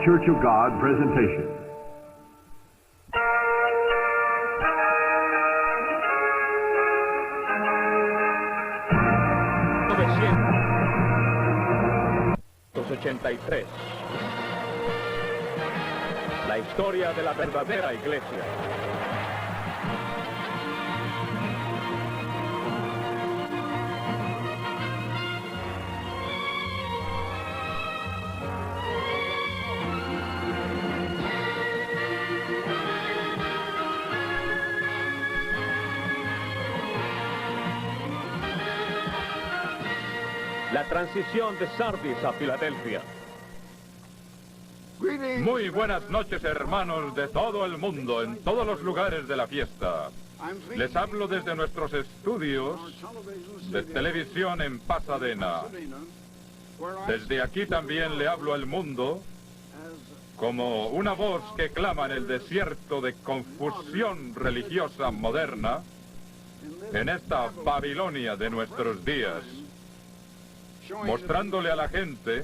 Church of God presentation. ...1983... La historia de la verdadera iglesia. La transición de Sardis a Filadelfia. Muy buenas noches, hermanos de todo el mundo, en todos los lugares de la fiesta. Les hablo desde nuestros estudios de televisión en Pasadena. Desde aquí también le hablo al mundo como una voz que clama en el desierto de confusión religiosa moderna, en esta Babilonia de nuestros días, mostrándole a la gente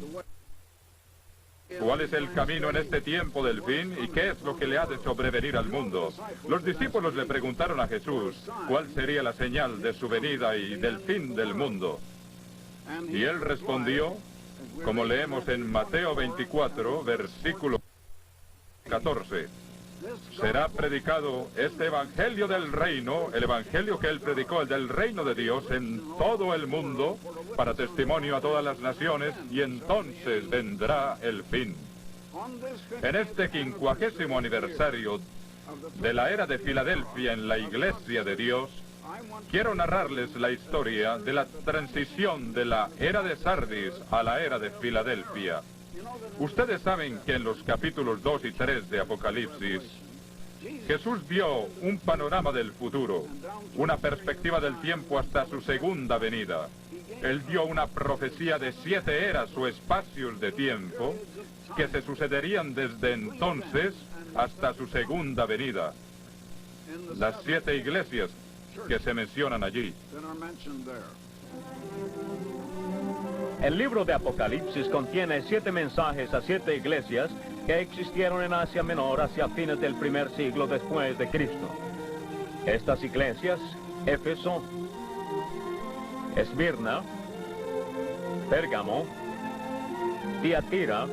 cuál es el camino en este tiempo del fin y qué es lo que le ha de sobrevenir al mundo. Los discípulos le preguntaron a Jesús cuál sería la señal de su venida y del fin del mundo. Y él respondió, como leemos en Mateo 24, versículo 14. Será predicado este evangelio del reino, el evangelio que él predicó, el del reino de Dios, en todo el mundo, para testimonio a todas las naciones, y entonces vendrá el fin. En este 50º aniversario de la era de Filadelfia en la Iglesia de Dios, quiero narrarles la historia de la transición de la era de Sardis a la era de Filadelfia. Ustedes saben que en los capítulos 2 y 3 de Apocalipsis, Jesús vio un panorama del futuro, una perspectiva del tiempo hasta su segunda venida. Él dio una profecía de 7 eras o espacios de tiempo que se sucederían desde entonces hasta su segunda venida. Las 7 iglesias que se mencionan allí. El libro de Apocalipsis contiene 7 mensajes a 7 iglesias que existieron en Asia Menor hacia fines del primer siglo después de Cristo. Estas iglesias, Éfeso, Esmirna, Pérgamo, Tiatira,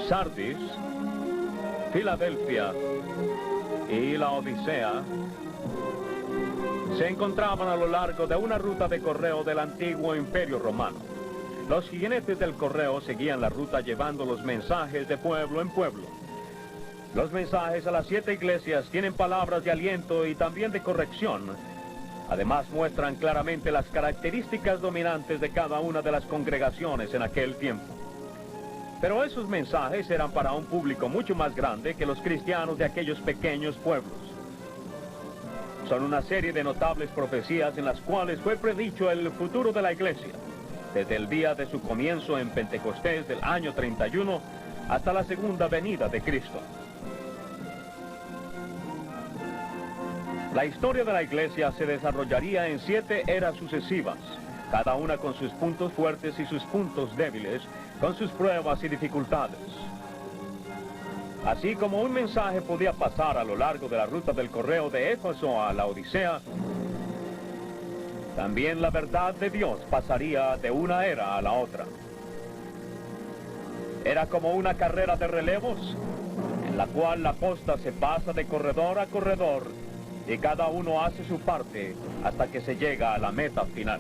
Sardis, Filadelfia y la Odisea, se encontraban a lo largo de una ruta de correo del antiguo Imperio Romano. Los jinetes del correo seguían la ruta llevando los mensajes de pueblo en pueblo. Los mensajes a las 7 iglesias tienen palabras de aliento y también de corrección. Además, muestran claramente las características dominantes de cada una de las congregaciones en aquel tiempo. Pero esos mensajes eran para un público mucho más grande que los cristianos de aquellos pequeños pueblos. Son una serie de notables profecías en las cuales fue predicho el futuro de la iglesia, desde el día de su comienzo en Pentecostés del año 31 hasta la segunda venida de Cristo. La historia de la iglesia se desarrollaría en 7 eras sucesivas, cada una con sus puntos fuertes y sus puntos débiles, con sus pruebas y dificultades. Así como un mensaje podía pasar a lo largo de la ruta del correo de Éfeso a la Odisea, también la verdad de Dios pasaría de una era a la otra. Era como una carrera de relevos, en la cual la posta se pasa de corredor a corredor, y cada uno hace su parte hasta que se llega a la meta final.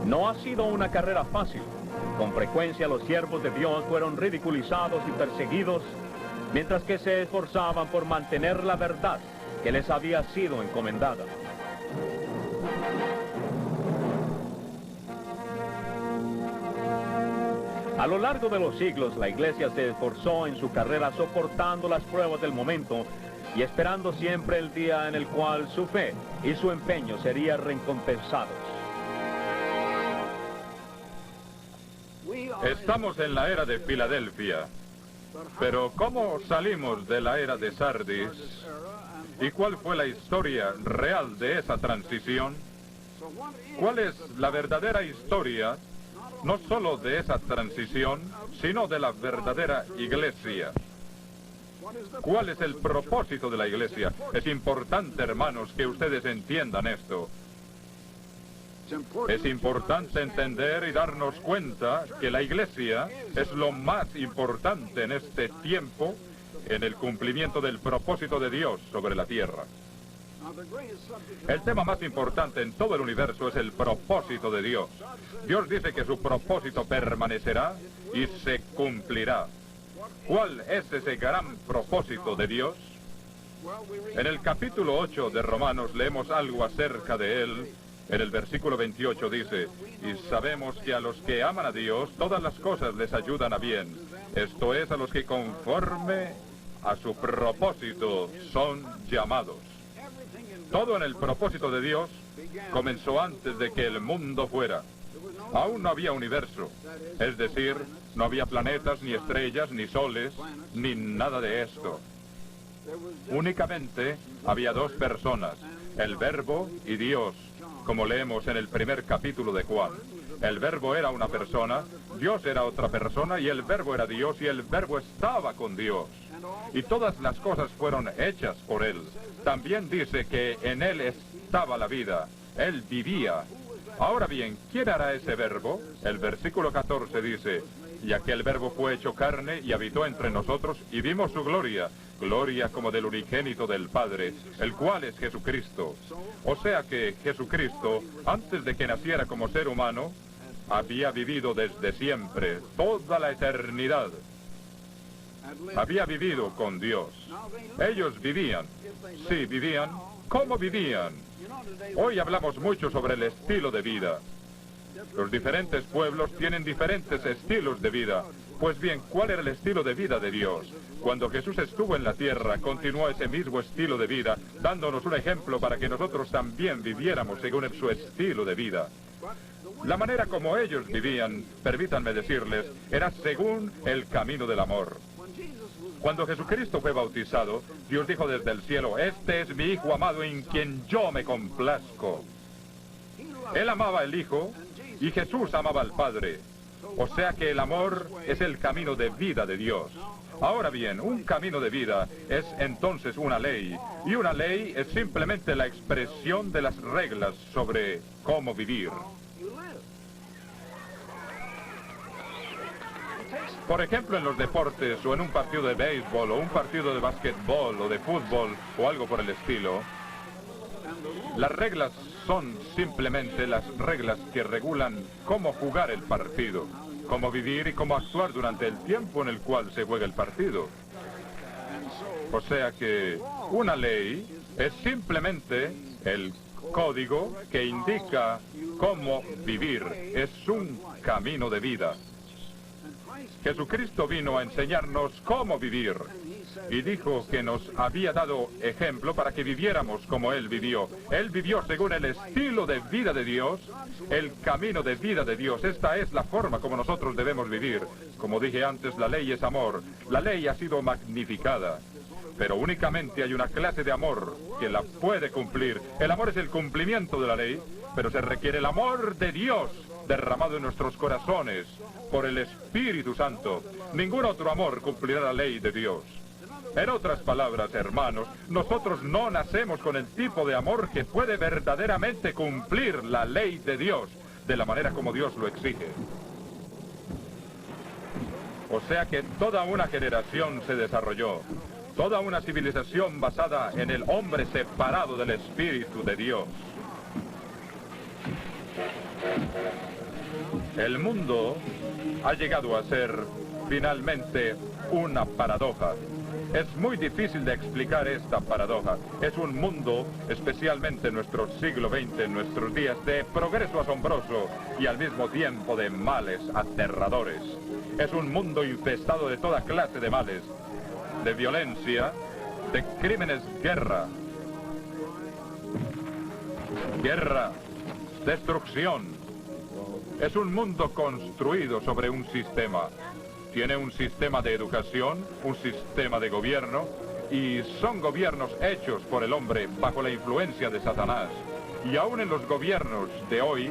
No ha sido una carrera fácil. Con frecuencia los siervos de Dios fueron ridiculizados y perseguidos, mientras que se esforzaban por mantener la verdad que les había sido encomendada. A lo largo de los siglos, la iglesia se esforzó en su carrera soportando las pruebas del momento y esperando siempre el día en el cual su fe y su empeño serían recompensados. Estamos en la era de Filadelfia, pero ¿cómo salimos de la era de Sardis? ¿Y cuál fue la historia real de esa transición? ¿Cuál es la verdadera historia no solo de esa transición, sino de la verdadera iglesia. ¿Cuál es el propósito de la iglesia? Es importante, hermanos, que ustedes entiendan esto. Es importante entender y darnos cuenta que la iglesia es lo más importante en este tiempo en el cumplimiento del propósito de Dios sobre la tierra. El tema más importante en todo el universo es el propósito de Dios. Dios dice que su propósito permanecerá y se cumplirá. ¿Cuál es ese gran propósito de Dios? En el capítulo 8 de Romanos leemos algo acerca de él. En el versículo 28 dice, y sabemos que a los que aman a Dios, todas las cosas les ayudan a bien. Esto es, a los que conforme a su propósito son llamados. Todo en el propósito de Dios comenzó antes de que el mundo fuera. Aún no había universo, es decir, no había planetas, ni estrellas, ni soles, ni nada de esto. Únicamente había dos personas, el Verbo y Dios, como leemos en el primer capítulo de Juan. El Verbo era una persona, Dios era otra persona, y el Verbo era Dios, y el Verbo estaba con Dios. Y todas las cosas fueron hechas por Él. También dice que en Él estaba la vida, Él vivía. Ahora bien, ¿quién hará ese Verbo? El versículo 14 dice, y aquel Verbo fue hecho carne y habitó entre nosotros, y vimos su gloria, gloria como del unigénito del Padre, el cual es Jesucristo. O sea que Jesucristo, antes de que naciera como ser humano, había vivido desde siempre, toda la eternidad. Había vivido con Dios. Ellos vivían. Sí, vivían. ¿Cómo vivían? Hoy hablamos mucho sobre el estilo de vida. Los diferentes pueblos tienen diferentes estilos de vida. Pues bien, ¿cuál era el estilo de vida de Dios? Cuando Jesús estuvo en la tierra, continuó ese mismo estilo de vida, dándonos un ejemplo para que nosotros también viviéramos según su estilo de vida. La manera como ellos vivían, permítanme decirles, era según el camino del amor. Cuando Jesucristo fue bautizado, Dios dijo desde el cielo, este es mi Hijo amado en quien yo me complazco. Él amaba al Hijo y Jesús amaba al Padre. O sea que el amor es el camino de vida de Dios. Ahora bien, un camino de vida es entonces una ley, y una ley es simplemente la expresión de las reglas sobre cómo vivir. Por ejemplo, en los deportes, o en un partido de béisbol, o un partido de básquetbol, o de fútbol, o algo por el estilo, las reglas son simplemente las reglas que regulan cómo jugar el partido, cómo vivir y cómo actuar durante el tiempo en el cual se juega el partido. O sea que una ley es simplemente el código que indica cómo vivir. Es un camino de vida. Jesucristo vino a enseñarnos cómo vivir y dijo que nos había dado ejemplo para que viviéramos como Él vivió. Él vivió según el estilo de vida de Dios, el camino de vida de Dios. Esta es la forma como nosotros debemos vivir. Como dije antes, la ley es amor. La ley ha sido magnificada, pero únicamente hay una clase de amor que la puede cumplir. El amor es el cumplimiento de la ley, pero se requiere el amor de Dios derramado en nuestros corazones por el Espíritu Santo. Ningún otro amor cumplirá la ley de Dios. En otras palabras, hermanos, nosotros no nacemos con el tipo de amor que puede verdaderamente cumplir la ley de Dios de la manera como Dios lo exige. O sea que toda una generación se desarrolló, toda una civilización basada en el hombre separado del Espíritu de Dios. El mundo ha llegado a ser finalmente una paradoja. Es muy difícil de explicar esta paradoja. Es un mundo, especialmente en nuestro siglo XX, en nuestros días, de progreso asombroso y al mismo tiempo de males aterradores. Es un mundo infestado de toda clase de males, de violencia, de crímenes, guerra, destrucción. Es un mundo construido sobre un sistema. Tiene un sistema de educación, un sistema de gobierno, y son gobiernos hechos por el hombre bajo la influencia de Satanás. Y aún en los gobiernos de hoy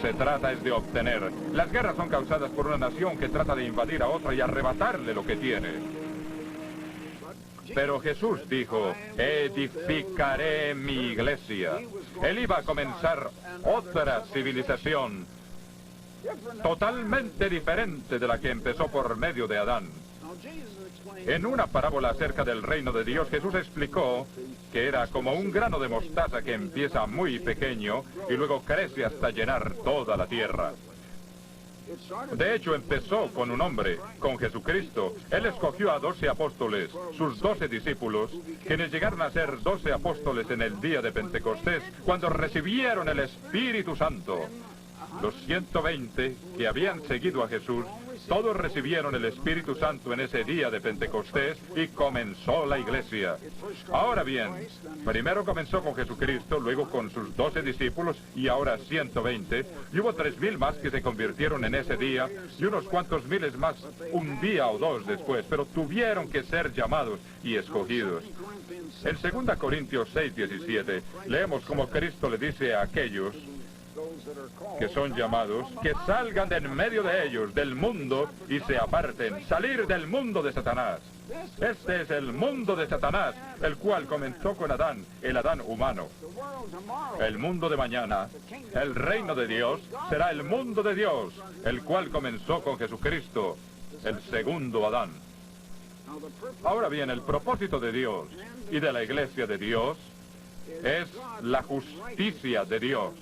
se trata es de obtener. Las guerras son causadas por una nación que trata de invadir a otra y arrebatarle lo que tiene. Pero Jesús dijo, edificaré mi iglesia. Él iba a comenzar otra civilización totalmente diferente de la que empezó por medio de Adán. En una parábola acerca del reino de Dios, Jesús explicó que era como un grano de mostaza que empieza muy pequeño y luego crece hasta llenar toda la tierra. De hecho, empezó con un hombre, con Jesucristo. Él escogió a 12 apóstoles, sus 12 discípulos, quienes llegaron a ser 12 apóstoles en el día de Pentecostés, cuando recibieron el Espíritu Santo. Los 120 que habían seguido a Jesús, todos recibieron el Espíritu Santo en ese día de Pentecostés y comenzó la iglesia. Ahora bien, primero comenzó con Jesucristo, luego con sus 12 discípulos y ahora 120. Y hubo 3,000 más que se convirtieron en ese día y unos cuantos miles más un día o dos después, pero tuvieron que ser llamados y escogidos. En 2 Corintios 6:17 leemos como Cristo le dice a aquellos que son llamados, que salgan de en medio de ellos, del mundo, y se aparten, salir del mundo de Satanás. Este es el mundo de Satanás, el cual comenzó con Adán, el Adán humano. El mundo de mañana, el reino de Dios, será el mundo de Dios, el cual comenzó con Jesucristo, el segundo Adán. Ahora bien, el propósito de Dios y de la iglesia de Dios es la justicia de Dios.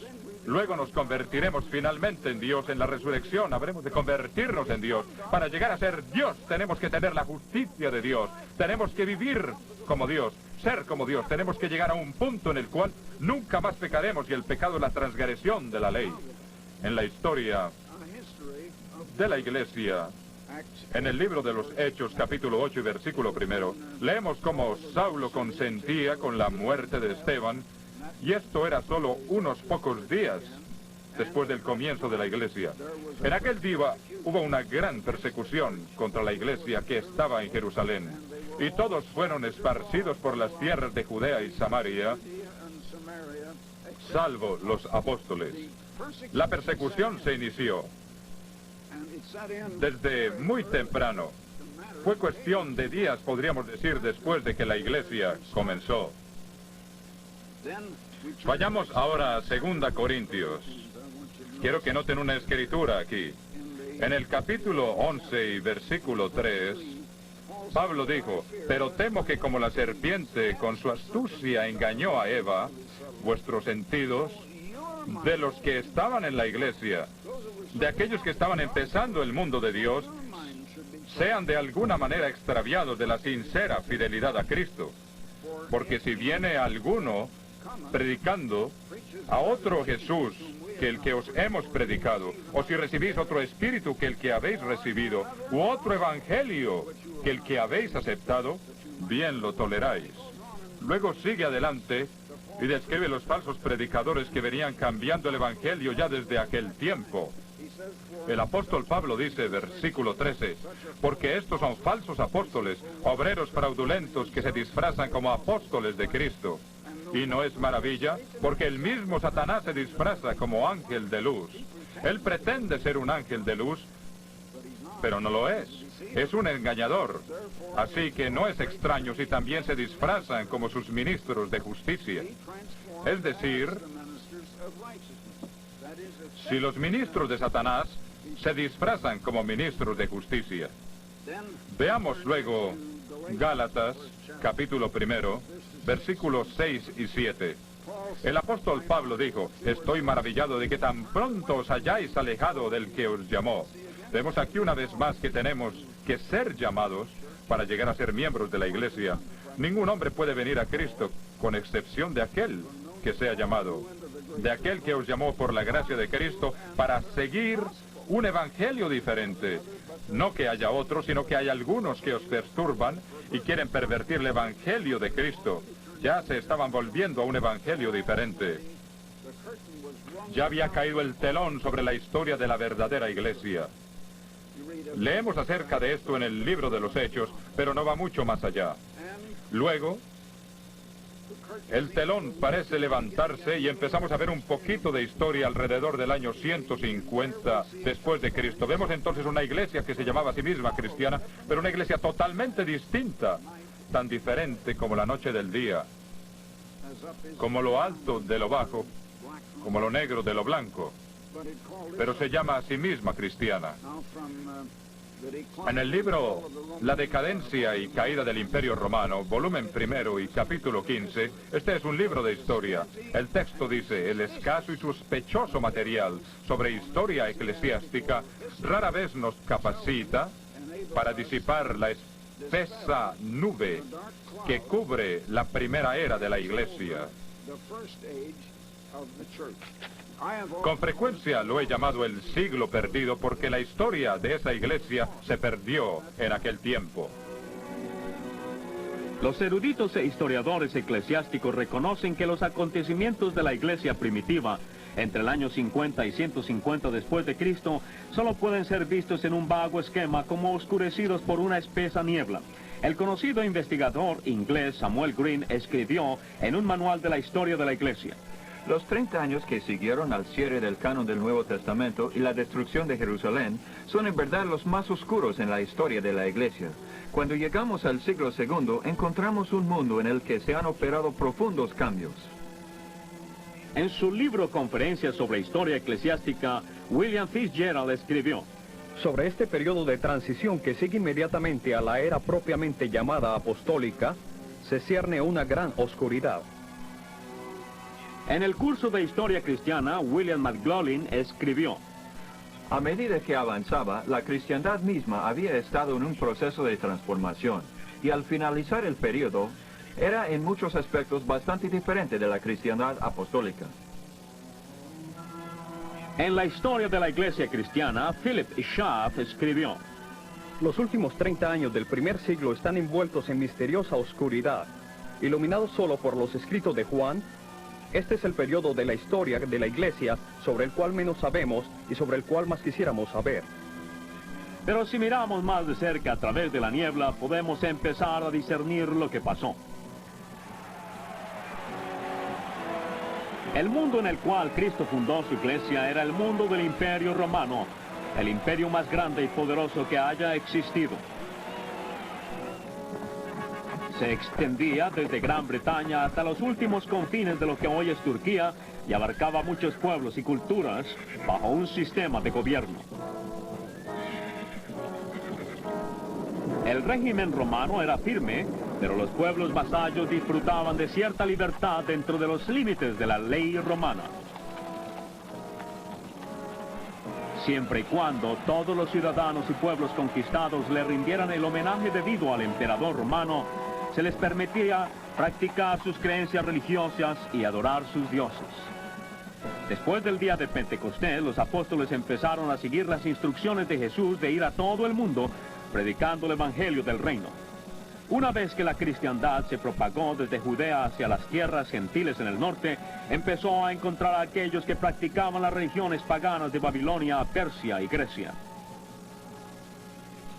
Luego nos convertiremos finalmente en Dios, en la resurrección, habremos de convertirnos en Dios. Para llegar a ser Dios tenemos que tener la justicia de Dios, tenemos que vivir como Dios, ser como Dios, tenemos que llegar a un punto en el cual nunca más pecaremos y el pecado es la transgresión de la ley. En la historia de la iglesia, en el libro de los Hechos, capítulo 8 y versículo 1, leemos cómo Saulo consentía con la muerte de Esteban. Y esto era solo unos pocos días después del comienzo de la iglesia. En aquel día hubo una gran persecución contra la iglesia que estaba en Jerusalén. Y todos fueron esparcidos por las tierras de Judea y Samaria, salvo los apóstoles. La persecución se inició desde muy temprano. Fue cuestión de días, podríamos decir, después de que la iglesia comenzó. Vayamos ahora a 2 Corintios. Quiero que noten una escritura aquí. En el capítulo 11 y versículo 3, Pablo dijo, pero temo que como la serpiente con su astucia engañó a Eva, vuestros sentidos, de los que estaban en la iglesia, de aquellos que estaban empezando el mundo de Dios, sean de alguna manera extraviados de la sincera fidelidad a Cristo. Porque si viene alguno predicando a otro Jesús que el que os hemos predicado, o si recibís otro espíritu que el que habéis recibido, u otro evangelio que el que habéis aceptado, bien lo toleráis. Luego sigue adelante y describe los falsos predicadores que venían cambiando el evangelio ya desde aquel tiempo. El apóstol Pablo dice, versículo 13, porque estos son falsos apóstoles, obreros fraudulentos que se disfrazan como apóstoles de Cristo. Y no es maravilla, porque el mismo Satanás se disfraza como ángel de luz. Él pretende ser un ángel de luz, pero no lo es. Es un engañador. Así que no es extraño si también se disfrazan como sus ministros de justicia. Es decir, si los ministros de Satanás se disfrazan como ministros de justicia. Veamos luego Gálatas, capítulo 1, versículos 6 y 7. El apóstol Pablo dijo, estoy maravillado de que tan pronto os hayáis alejado del que os llamó. Vemos aquí una vez más que tenemos que ser llamados para llegar a ser miembros de la iglesia. Ningún hombre puede venir a Cristo, con excepción de aquel que sea llamado, de aquel que os llamó por la gracia de Cristo para seguir un evangelio diferente. No que haya otro, sino que hay algunos que os perturban y quieren pervertir el evangelio de Cristo. Ya se estaban volviendo a un evangelio diferente. Ya había caído el telón sobre la historia de la verdadera iglesia. Leemos acerca de esto en el libro de los Hechos, pero no va mucho más allá. Luego, El telón parece levantarse y empezamos a ver un poquito de historia alrededor del año 150 después de Cristo. Vemos entonces una iglesia que se llamaba a sí misma cristiana, pero una iglesia totalmente distinta, tan diferente como la noche del día, como lo alto de lo bajo, como lo negro de lo blanco, pero se llama a sí misma cristiana. En el libro La decadencia y caída del Imperio Romano, volumen 1 y capítulo 15, este es un libro de historia. El texto dice: el escaso y sospechoso material sobre historia eclesiástica rara vez nos capacita para disipar la espesa nube que cubre la primera era de la Iglesia. Con frecuencia lo he llamado el siglo perdido porque la historia de esa iglesia se perdió en aquel tiempo. Los eruditos e historiadores eclesiásticos reconocen que los acontecimientos de la iglesia primitiva entre el año 50 y 150 después de Cristo solo pueden ser vistos en un vago esquema como oscurecidos por una espesa niebla. El conocido investigador inglés Samuel Green escribió en un manual de la historia de la iglesia: los 30 años que siguieron al cierre del canon del Nuevo Testamento y la destrucción de Jerusalén son en verdad los más oscuros en la historia de la Iglesia. Cuando llegamos al siglo II, encontramos un mundo en el que se han operado profundos cambios. En su libro Conferencias sobre Historia Eclesiástica, William Fitzgerald escribió: sobre este periodo de transición que sigue inmediatamente a la era propiamente llamada apostólica, se cierne una gran oscuridad. En el curso de Historia Cristiana, William McLaughlin escribió: a medida que avanzaba, la cristiandad misma había estado en un proceso de transformación, y al finalizar el periodo, era en muchos aspectos bastante diferente de la cristiandad apostólica. En la historia de la iglesia cristiana, Philip Schaff escribió: los últimos 30 años del primer siglo están envueltos en misteriosa oscuridad, iluminados solo por los escritos de Juan. Este es el periodo de la historia de la iglesia sobre el cual menos sabemos y sobre el cual más quisiéramos saber. Pero si miramos más de cerca a través de la niebla, podemos empezar a discernir lo que pasó. El mundo en el cual Cristo fundó su iglesia era el mundo del Imperio Romano, el imperio más grande y poderoso que haya existido. Se extendía desde Gran Bretaña hasta los últimos confines de lo que hoy es Turquía y abarcaba muchos pueblos y culturas bajo un sistema de gobierno. El régimen romano era firme, pero los pueblos vasallos disfrutaban de cierta libertad dentro de los límites de la ley romana. Siempre y cuando todos los ciudadanos y pueblos conquistados le rindieran el homenaje debido al emperador romano, se les permitía practicar sus creencias religiosas y adorar sus dioses. Después del día de Pentecostés, los apóstoles empezaron a seguir las instrucciones de Jesús de ir a todo el mundo predicando el evangelio del reino. Una vez que la cristiandad se propagó desde Judea hacia las tierras gentiles en el norte, empezó a encontrar a aquellos que practicaban las religiones paganas de Babilonia, Persia y Grecia.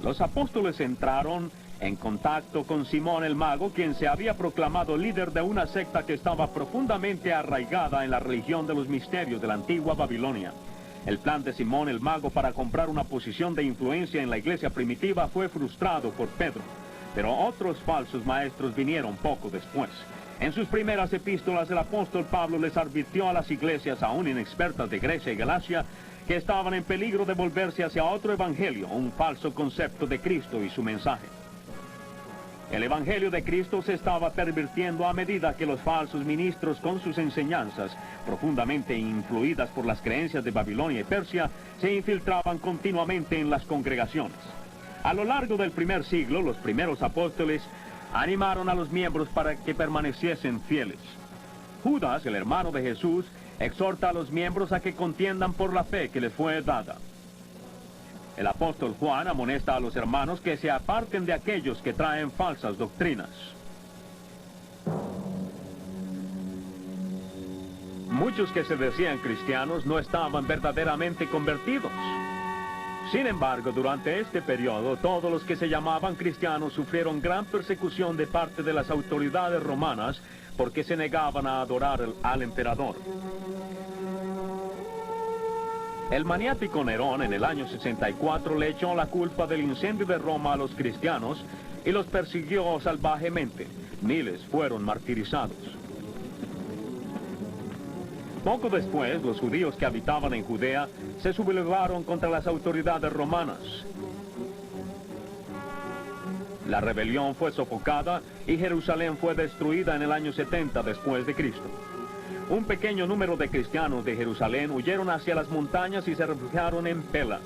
Los apóstoles entraron en contacto con Simón el Mago, quien se había proclamado líder de una secta que estaba profundamente arraigada en la religión de los misterios de la antigua Babilonia. El plan de Simón el Mago para comprar una posición de influencia en la iglesia primitiva fue frustrado por Pedro, pero otros falsos maestros vinieron poco después. En sus primeras epístolas, el apóstol Pablo les advirtió a las iglesias aún inexpertas de Grecia y Galacia que estaban en peligro de volverse hacia otro evangelio, un falso concepto de Cristo y su mensaje. El evangelio de Cristo se estaba pervirtiendo a medida que los falsos ministros, con sus enseñanzas profundamente influidas por las creencias de Babilonia y Persia, se infiltraban continuamente en las congregaciones. A lo largo del primer siglo, los primeros apóstoles animaron a los miembros para que permaneciesen fieles. Judas, el hermano de Jesús, exhorta a los miembros a que contiendan por la fe que les fue dada. El apóstol Juan amonesta a los hermanos que se aparten de aquellos que traen falsas doctrinas. Muchos que se decían cristianos no estaban verdaderamente convertidos. Sin embargo, durante este periodo, todos los que se llamaban cristianos sufrieron gran persecución de parte de las autoridades romanas porque se negaban a adorar al emperador. El maniático Nerón en el año 64 le echó la culpa del incendio de Roma a los cristianos y los persiguió salvajemente. Miles fueron martirizados. Poco después, los judíos que habitaban en Judea se sublevaron contra las autoridades romanas. La rebelión fue sofocada y Jerusalén fue destruida en el año 70 después de Cristo. Un pequeño número de cristianos de Jerusalén huyeron hacia las montañas y se refugiaron en Pela.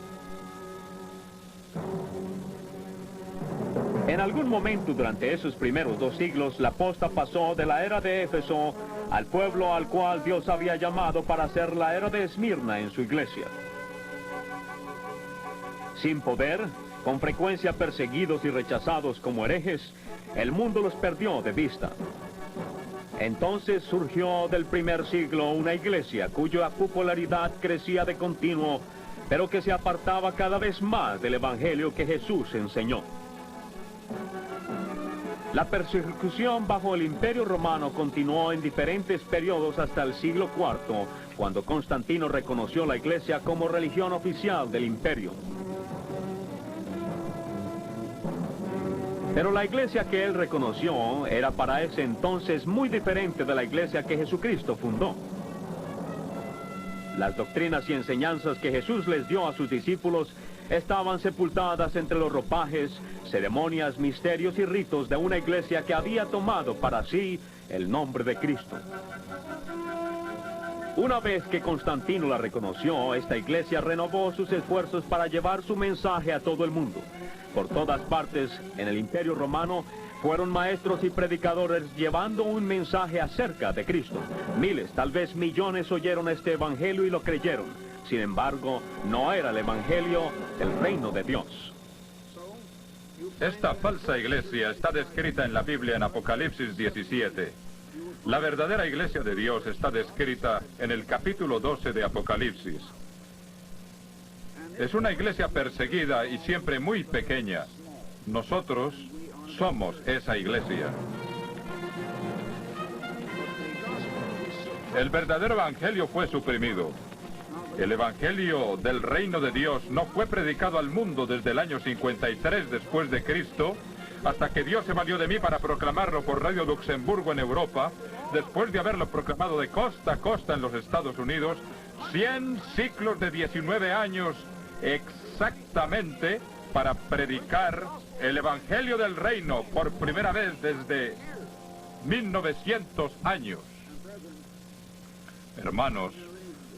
En algún momento durante esos primeros 2 siglos, la posta pasó de la era de Éfeso al pueblo al cual Dios había llamado para hacer la era de Esmirna en su iglesia. Sin poder, con frecuencia perseguidos y rechazados como herejes, el mundo los perdió de vista. Entonces surgió del primer siglo una iglesia cuya popularidad crecía de continuo, pero que se apartaba cada vez más del evangelio que Jesús enseñó. La persecución bajo el Imperio Romano continuó en diferentes periodos hasta el siglo IV, cuando Constantino reconoció la iglesia como religión oficial del imperio. Pero la iglesia que él reconoció era para ese entonces muy diferente de la iglesia que Jesucristo fundó. Las doctrinas y enseñanzas que Jesús les dio a sus discípulos estaban sepultadas entre los ropajes, ceremonias, misterios y ritos de una iglesia que había tomado para sí el nombre de Cristo. Una vez que Constantino la reconoció, esta iglesia renovó sus esfuerzos para llevar su mensaje a todo el mundo. Por todas partes, en el Imperio Romano, fueron maestros y predicadores llevando un mensaje acerca de Cristo. Miles, tal vez millones oyeron este evangelio y lo creyeron. Sin embargo, no era el evangelio del reino de Dios. Esta falsa iglesia está descrita en la Biblia en Apocalipsis 17. La verdadera iglesia de Dios está descrita en el capítulo 12 de Apocalipsis. Es una iglesia perseguida y siempre muy pequeña. Nosotros somos esa iglesia. El verdadero evangelio fue suprimido. El evangelio del reino de Dios no fue predicado al mundo desde el año 53 después de Cristo, hasta que Dios se valió de mí para proclamarlo por Radio Luxemburgo en Europa, después de haberlo proclamado de costa a costa en los Estados Unidos, 100 ciclos de 19 años exactamente para predicar el evangelio del reino por primera vez desde 1900 años. Hermanos,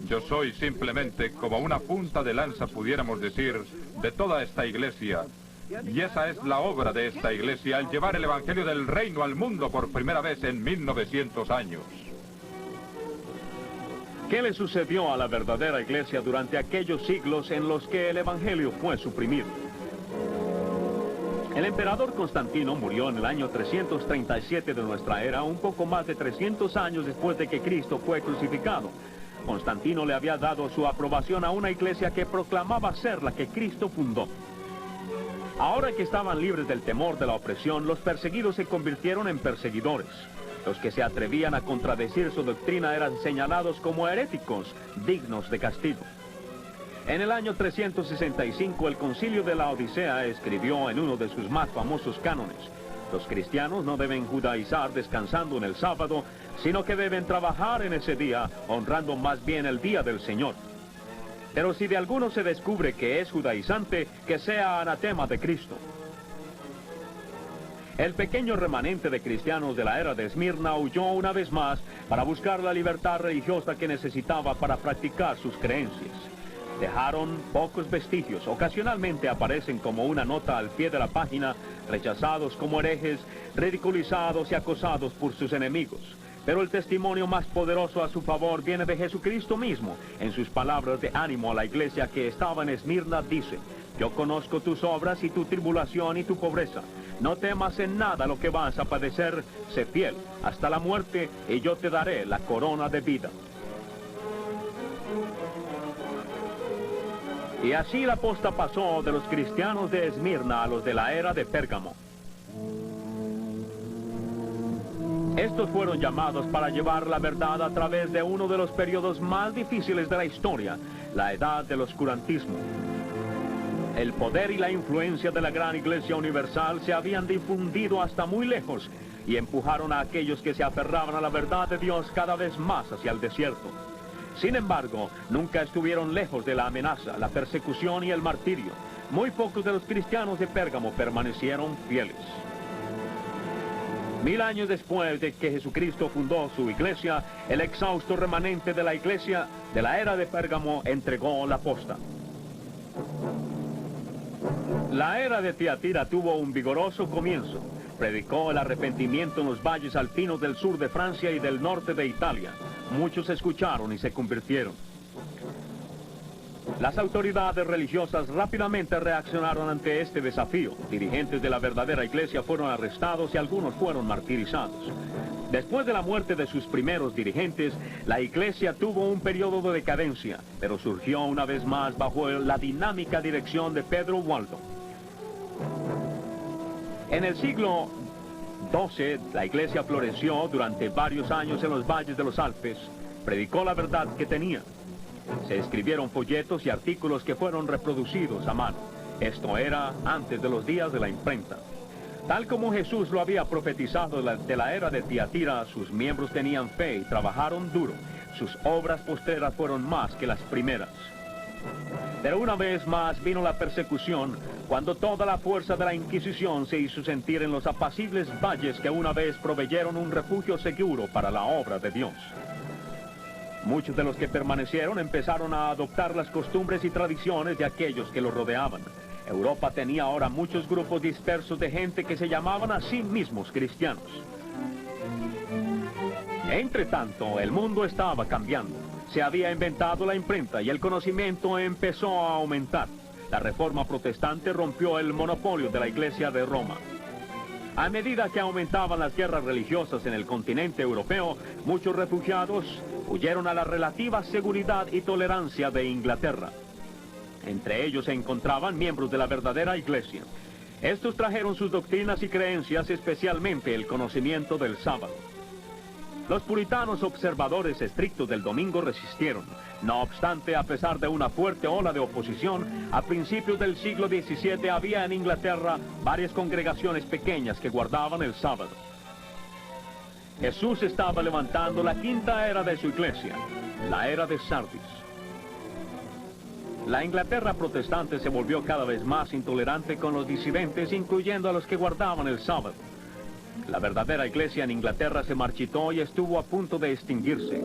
yo soy simplemente como una punta de lanza, pudiéramos decir, de toda esta iglesia. Y esa es la obra de esta iglesia, al llevar el evangelio del reino al mundo por primera vez en 1900 años. ¿Qué le sucedió a la verdadera iglesia durante aquellos siglos en los que el evangelio fue suprimido? El emperador Constantino murió en el año 337 de nuestra era, un poco más de 300 años después de que Cristo fue crucificado. Constantino le había dado su aprobación a una iglesia que proclamaba ser la que Cristo fundó. Ahora que estaban libres del temor de la opresión, los perseguidos se convirtieron en perseguidores. Los que se atrevían a contradecir su doctrina eran señalados como heréticos, dignos de castigo. En el año 365, el Concilio de la Odisea escribió en uno de sus más famosos cánones: los cristianos no deben judaizar descansando en el sábado, sino que deben trabajar en ese día, honrando más bien el día del Señor. Pero si de alguno se descubre que es judaizante, que sea anatema de Cristo. El pequeño remanente de cristianos de la era de Esmirna huyó una vez más para buscar la libertad religiosa que necesitaba para practicar sus creencias. Dejaron pocos vestigios, ocasionalmente aparecen como una nota al pie de la página, rechazados como herejes, ridiculizados y acosados por sus enemigos. Pero el testimonio más poderoso a su favor viene de Jesucristo mismo. En sus palabras de ánimo a la iglesia que estaba en Esmirna dice: yo conozco tus obras y tu tribulación y tu pobreza. No temas en nada lo que vas a padecer, sé fiel hasta la muerte y yo te daré la corona de vida. Y así la posta pasó de los cristianos de Esmirna a los de la era de Pérgamo. Estos fueron llamados para llevar la verdad a través de uno de los periodos más difíciles de la historia, la edad del oscurantismo. El poder y la influencia de la gran Iglesia Universal se habían difundido hasta muy lejos y empujaron a aquellos que se aferraban a la verdad de Dios cada vez más hacia el desierto. Sin embargo, nunca estuvieron lejos de la amenaza, la persecución y el martirio. Muy pocos de los cristianos de Pérgamo permanecieron fieles. 1000 años después de que Jesucristo fundó su iglesia, el exhausto remanente de la iglesia de la era de Pérgamo entregó la posta. La era de Tiatira tuvo un vigoroso comienzo. Predicó el arrepentimiento en los valles alpinos del sur de Francia y del norte de Italia. Muchos escucharon y se convirtieron. Las autoridades religiosas rápidamente reaccionaron ante este desafío. Dirigentes de la verdadera iglesia fueron arrestados y algunos fueron martirizados. Después de la muerte de sus primeros dirigentes, la iglesia tuvo un periodo de decadencia, pero surgió una vez más bajo la dinámica dirección de Pedro Waldo. En el siglo XII, la iglesia floreció durante varios años en los valles de los Alpes. Predicó la verdad que tenía. Se escribieron folletos y artículos que fueron reproducidos a mano. Esto era antes de los días de la imprenta. Tal como Jesús lo había profetizado de la era de Tiatira, sus miembros tenían fe y trabajaron duro. Sus obras postreras fueron más que las primeras. Pero una vez más vino la persecución, cuando toda la fuerza de la Inquisición se hizo sentir en los apacibles valles que una vez proveyeron un refugio seguro para la obra de Dios. Muchos de los que permanecieron empezaron a adoptar las costumbres y tradiciones de aquellos que los rodeaban. Europa tenía ahora muchos grupos dispersos de gente que se llamaban a sí mismos cristianos. Entre tanto, el mundo estaba cambiando. Se había inventado la imprenta y el conocimiento empezó a aumentar. La Reforma protestante rompió el monopolio de la Iglesia de Roma. A medida que aumentaban las guerras religiosas en el continente europeo, muchos refugiados huyeron a la relativa seguridad y tolerancia de Inglaterra. Entre ellos se encontraban miembros de la verdadera iglesia. Estos trajeron sus doctrinas y creencias, especialmente el conocimiento del sábado. Los puritanos observadores estrictos del domingo resistieron. No obstante, a pesar de una fuerte ola de oposición, a principios del siglo XVII había en Inglaterra varias congregaciones pequeñas que guardaban el sábado. Jesús estaba levantando la quinta era de su iglesia, la era de Sardis. La Inglaterra protestante se volvió cada vez más intolerante con los disidentes, incluyendo a los que guardaban el sábado. La verdadera iglesia en Inglaterra se marchitó y estuvo a punto de extinguirse.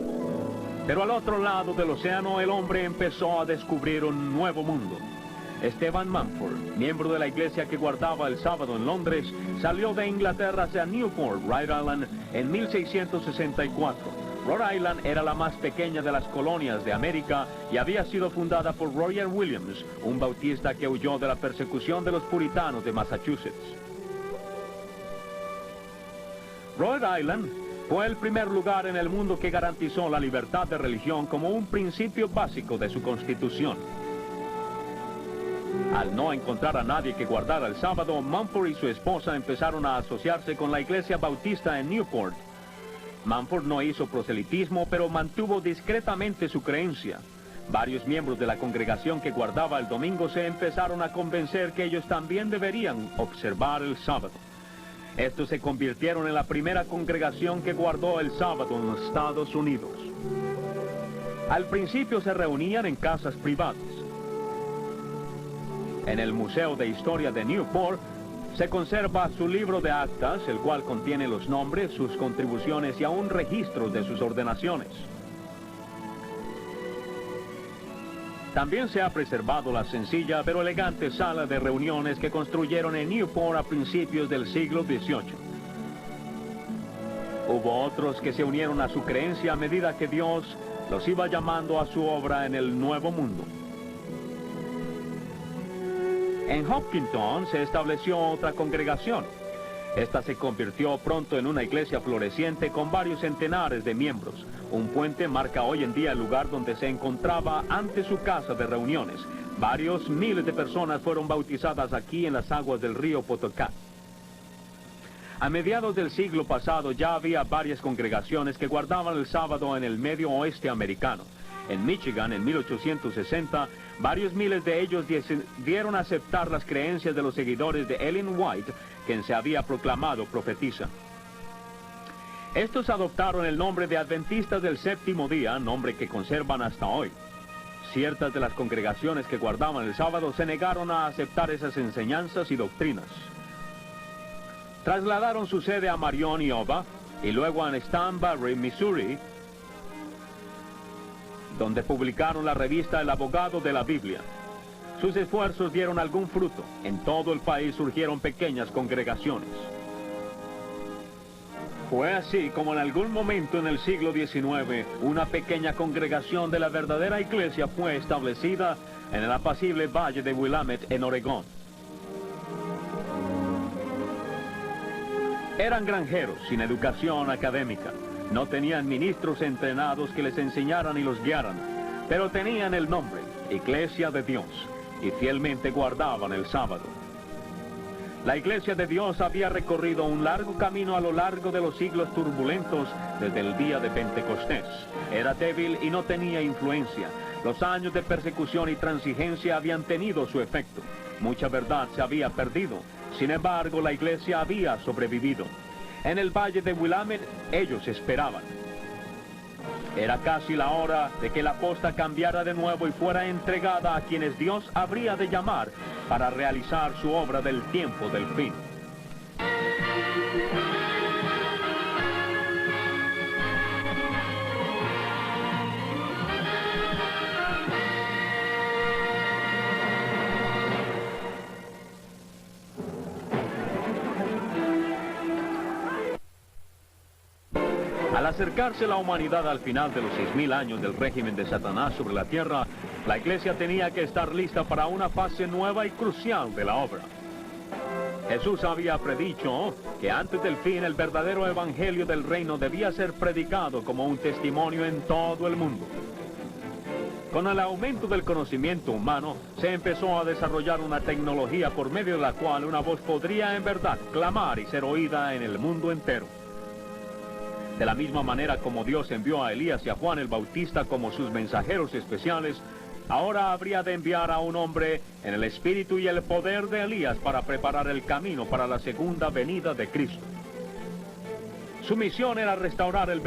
Pero al otro lado del océano, el hombre empezó a descubrir un nuevo mundo. Esteban Mumford, miembro de la iglesia que guardaba el sábado en Londres, salió de Inglaterra hacia Newport, Rhode Island, en 1664. Rhode Island era la más pequeña de las colonias de América y había sido fundada por Roger Williams, un bautista que huyó de la persecución de los puritanos de Massachusetts. Rhode Island fue el primer lugar en el mundo que garantizó la libertad de religión como un principio básico de su constitución. Al no encontrar a nadie que guardara el sábado, Mumford y su esposa empezaron a asociarse con la iglesia bautista en Newport. Mumford no hizo proselitismo, pero mantuvo discretamente su creencia. Varios miembros de la congregación que guardaba el domingo se empezaron a convencer que ellos también deberían observar el sábado. Estos se convirtieron en la primera congregación que guardó el sábado en los Estados Unidos. Al principio se reunían en casas privadas. En el Museo de Historia de Newport se conserva su libro de actas, el cual contiene los nombres, sus contribuciones y aún registros de sus ordenaciones. También se ha preservado la sencilla pero elegante sala de reuniones que construyeron en Newport a principios del siglo XVIII. Hubo otros que se unieron a su creencia a medida que Dios los iba llamando a su obra en el Nuevo Mundo. En Hopkinton se estableció otra congregación. Esta se convirtió pronto en una iglesia floreciente con varios centenares de miembros. Un puente marca hoy en día el lugar donde se encontraba antes su casa de reuniones. Varios miles de personas fueron bautizadas aquí en las aguas del río Potomac. A mediados del siglo pasado ya había varias congregaciones que guardaban el sábado en el medio oeste americano. En Michigan, en 1860, varios miles de ellos decidieron aceptar las creencias de los seguidores de Ellen White, quien se había proclamado profetisa. Estos adoptaron el nombre de Adventistas del Séptimo Día, nombre que conservan hasta hoy. Ciertas de las congregaciones que guardaban el sábado se negaron a aceptar esas enseñanzas y doctrinas. Trasladaron su sede a Marion, Iowa, y luego a Stanbury, Missouri, donde publicaron la revista El Abogado de la Biblia. Sus esfuerzos dieron algún fruto. En todo el país surgieron pequeñas congregaciones. Fue así como en algún momento en el siglo XIX, una pequeña congregación de la verdadera iglesia fue establecida en el apacible valle de Willamette, en Oregón. Eran granjeros sin educación académica. No tenían ministros entrenados que les enseñaran y los guiaran, pero tenían el nombre, Iglesia de Dios, y fielmente guardaban el sábado. La Iglesia de Dios había recorrido un largo camino a lo largo de los siglos turbulentos desde el día de Pentecostés. Era débil y no tenía influencia. Los años de persecución y transigencia habían tenido su efecto. Mucha verdad se había perdido. Sin embargo, la Iglesia había sobrevivido. En el valle de Willamette, ellos esperaban. Era casi la hora de que la posta cambiara de nuevo y fuera entregada a quienes Dios habría de llamar para realizar su obra del tiempo del fin. Al acercarse la humanidad al final de los 6.000 años del régimen de Satanás sobre la tierra, la Iglesia tenía que estar lista para una fase nueva y crucial de la obra. Jesús había predicho que antes del fin el verdadero evangelio del reino debía ser predicado como un testimonio en todo el mundo. Con el aumento del conocimiento humano, se empezó a desarrollar una tecnología por medio de la cual una voz podría en verdad clamar y ser oída en el mundo entero. De la misma manera como Dios envió a Elías y a Juan el Bautista como sus mensajeros especiales, ahora habría de enviar a un hombre en el espíritu y el poder de Elías para preparar el camino para la segunda venida de Cristo. Su misión era restaurar el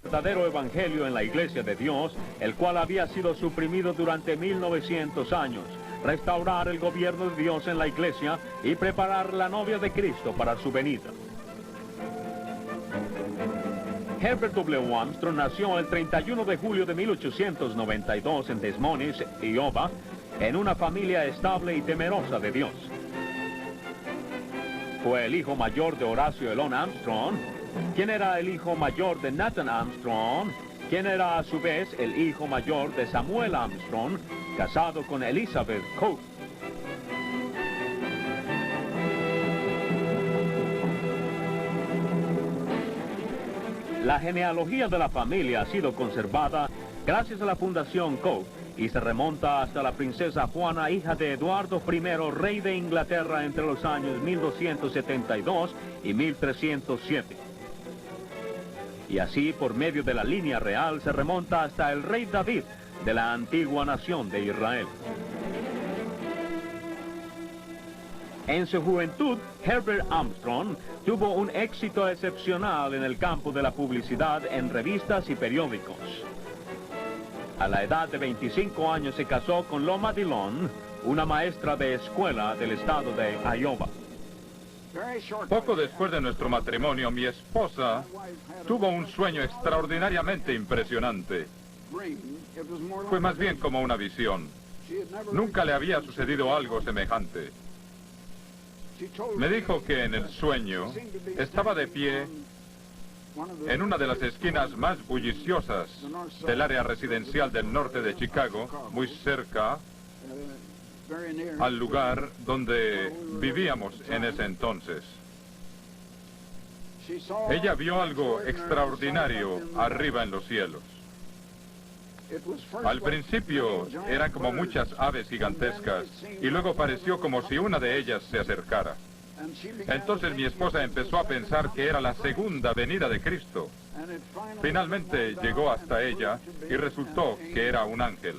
verdadero evangelio en la Iglesia de Dios, el cual había sido suprimido durante 1900 años, restaurar el gobierno de Dios en la Iglesia y preparar la novia de Cristo para su venida. Herbert W. Armstrong nació el 31 de julio de 1892 en Des Moines, Iowa, en una familia estable y temerosa de Dios. Fue el hijo mayor de Horacio Elon Armstrong, quien era el hijo mayor de Nathan Armstrong, quien era a su vez el hijo mayor de Samuel Armstrong, casado con Elizabeth Cope. La genealogía de la familia ha sido conservada gracias a la Fundación Koch y se remonta hasta la princesa Juana, hija de Eduardo I, rey de Inglaterra entre los años 1272 y 1307. Y así, por medio de la línea real, se remonta hasta el rey David de la antigua nación de Israel. En su juventud, Herbert Armstrong tuvo un éxito excepcional en el campo de la publicidad en revistas y periódicos. A la edad de 25 años se casó con Loma Dillon, una maestra de escuela del estado de Iowa. Poco después de nuestro matrimonio, mi esposa tuvo un sueño extraordinariamente impresionante. Fue más bien como una visión. Nunca le había sucedido algo semejante. Me dijo que en el sueño estaba de pie en una de las esquinas más bulliciosas del área residencial del norte de Chicago, muy cerca al lugar donde vivíamos en ese entonces. Ella vio algo extraordinario arriba en los cielos. Al principio eran como muchas aves gigantescas y luego pareció como si una de ellas se acercara. Entonces mi esposa empezó a pensar que era la segunda venida de Cristo. Finalmente llegó hasta ella y resultó que era un ángel.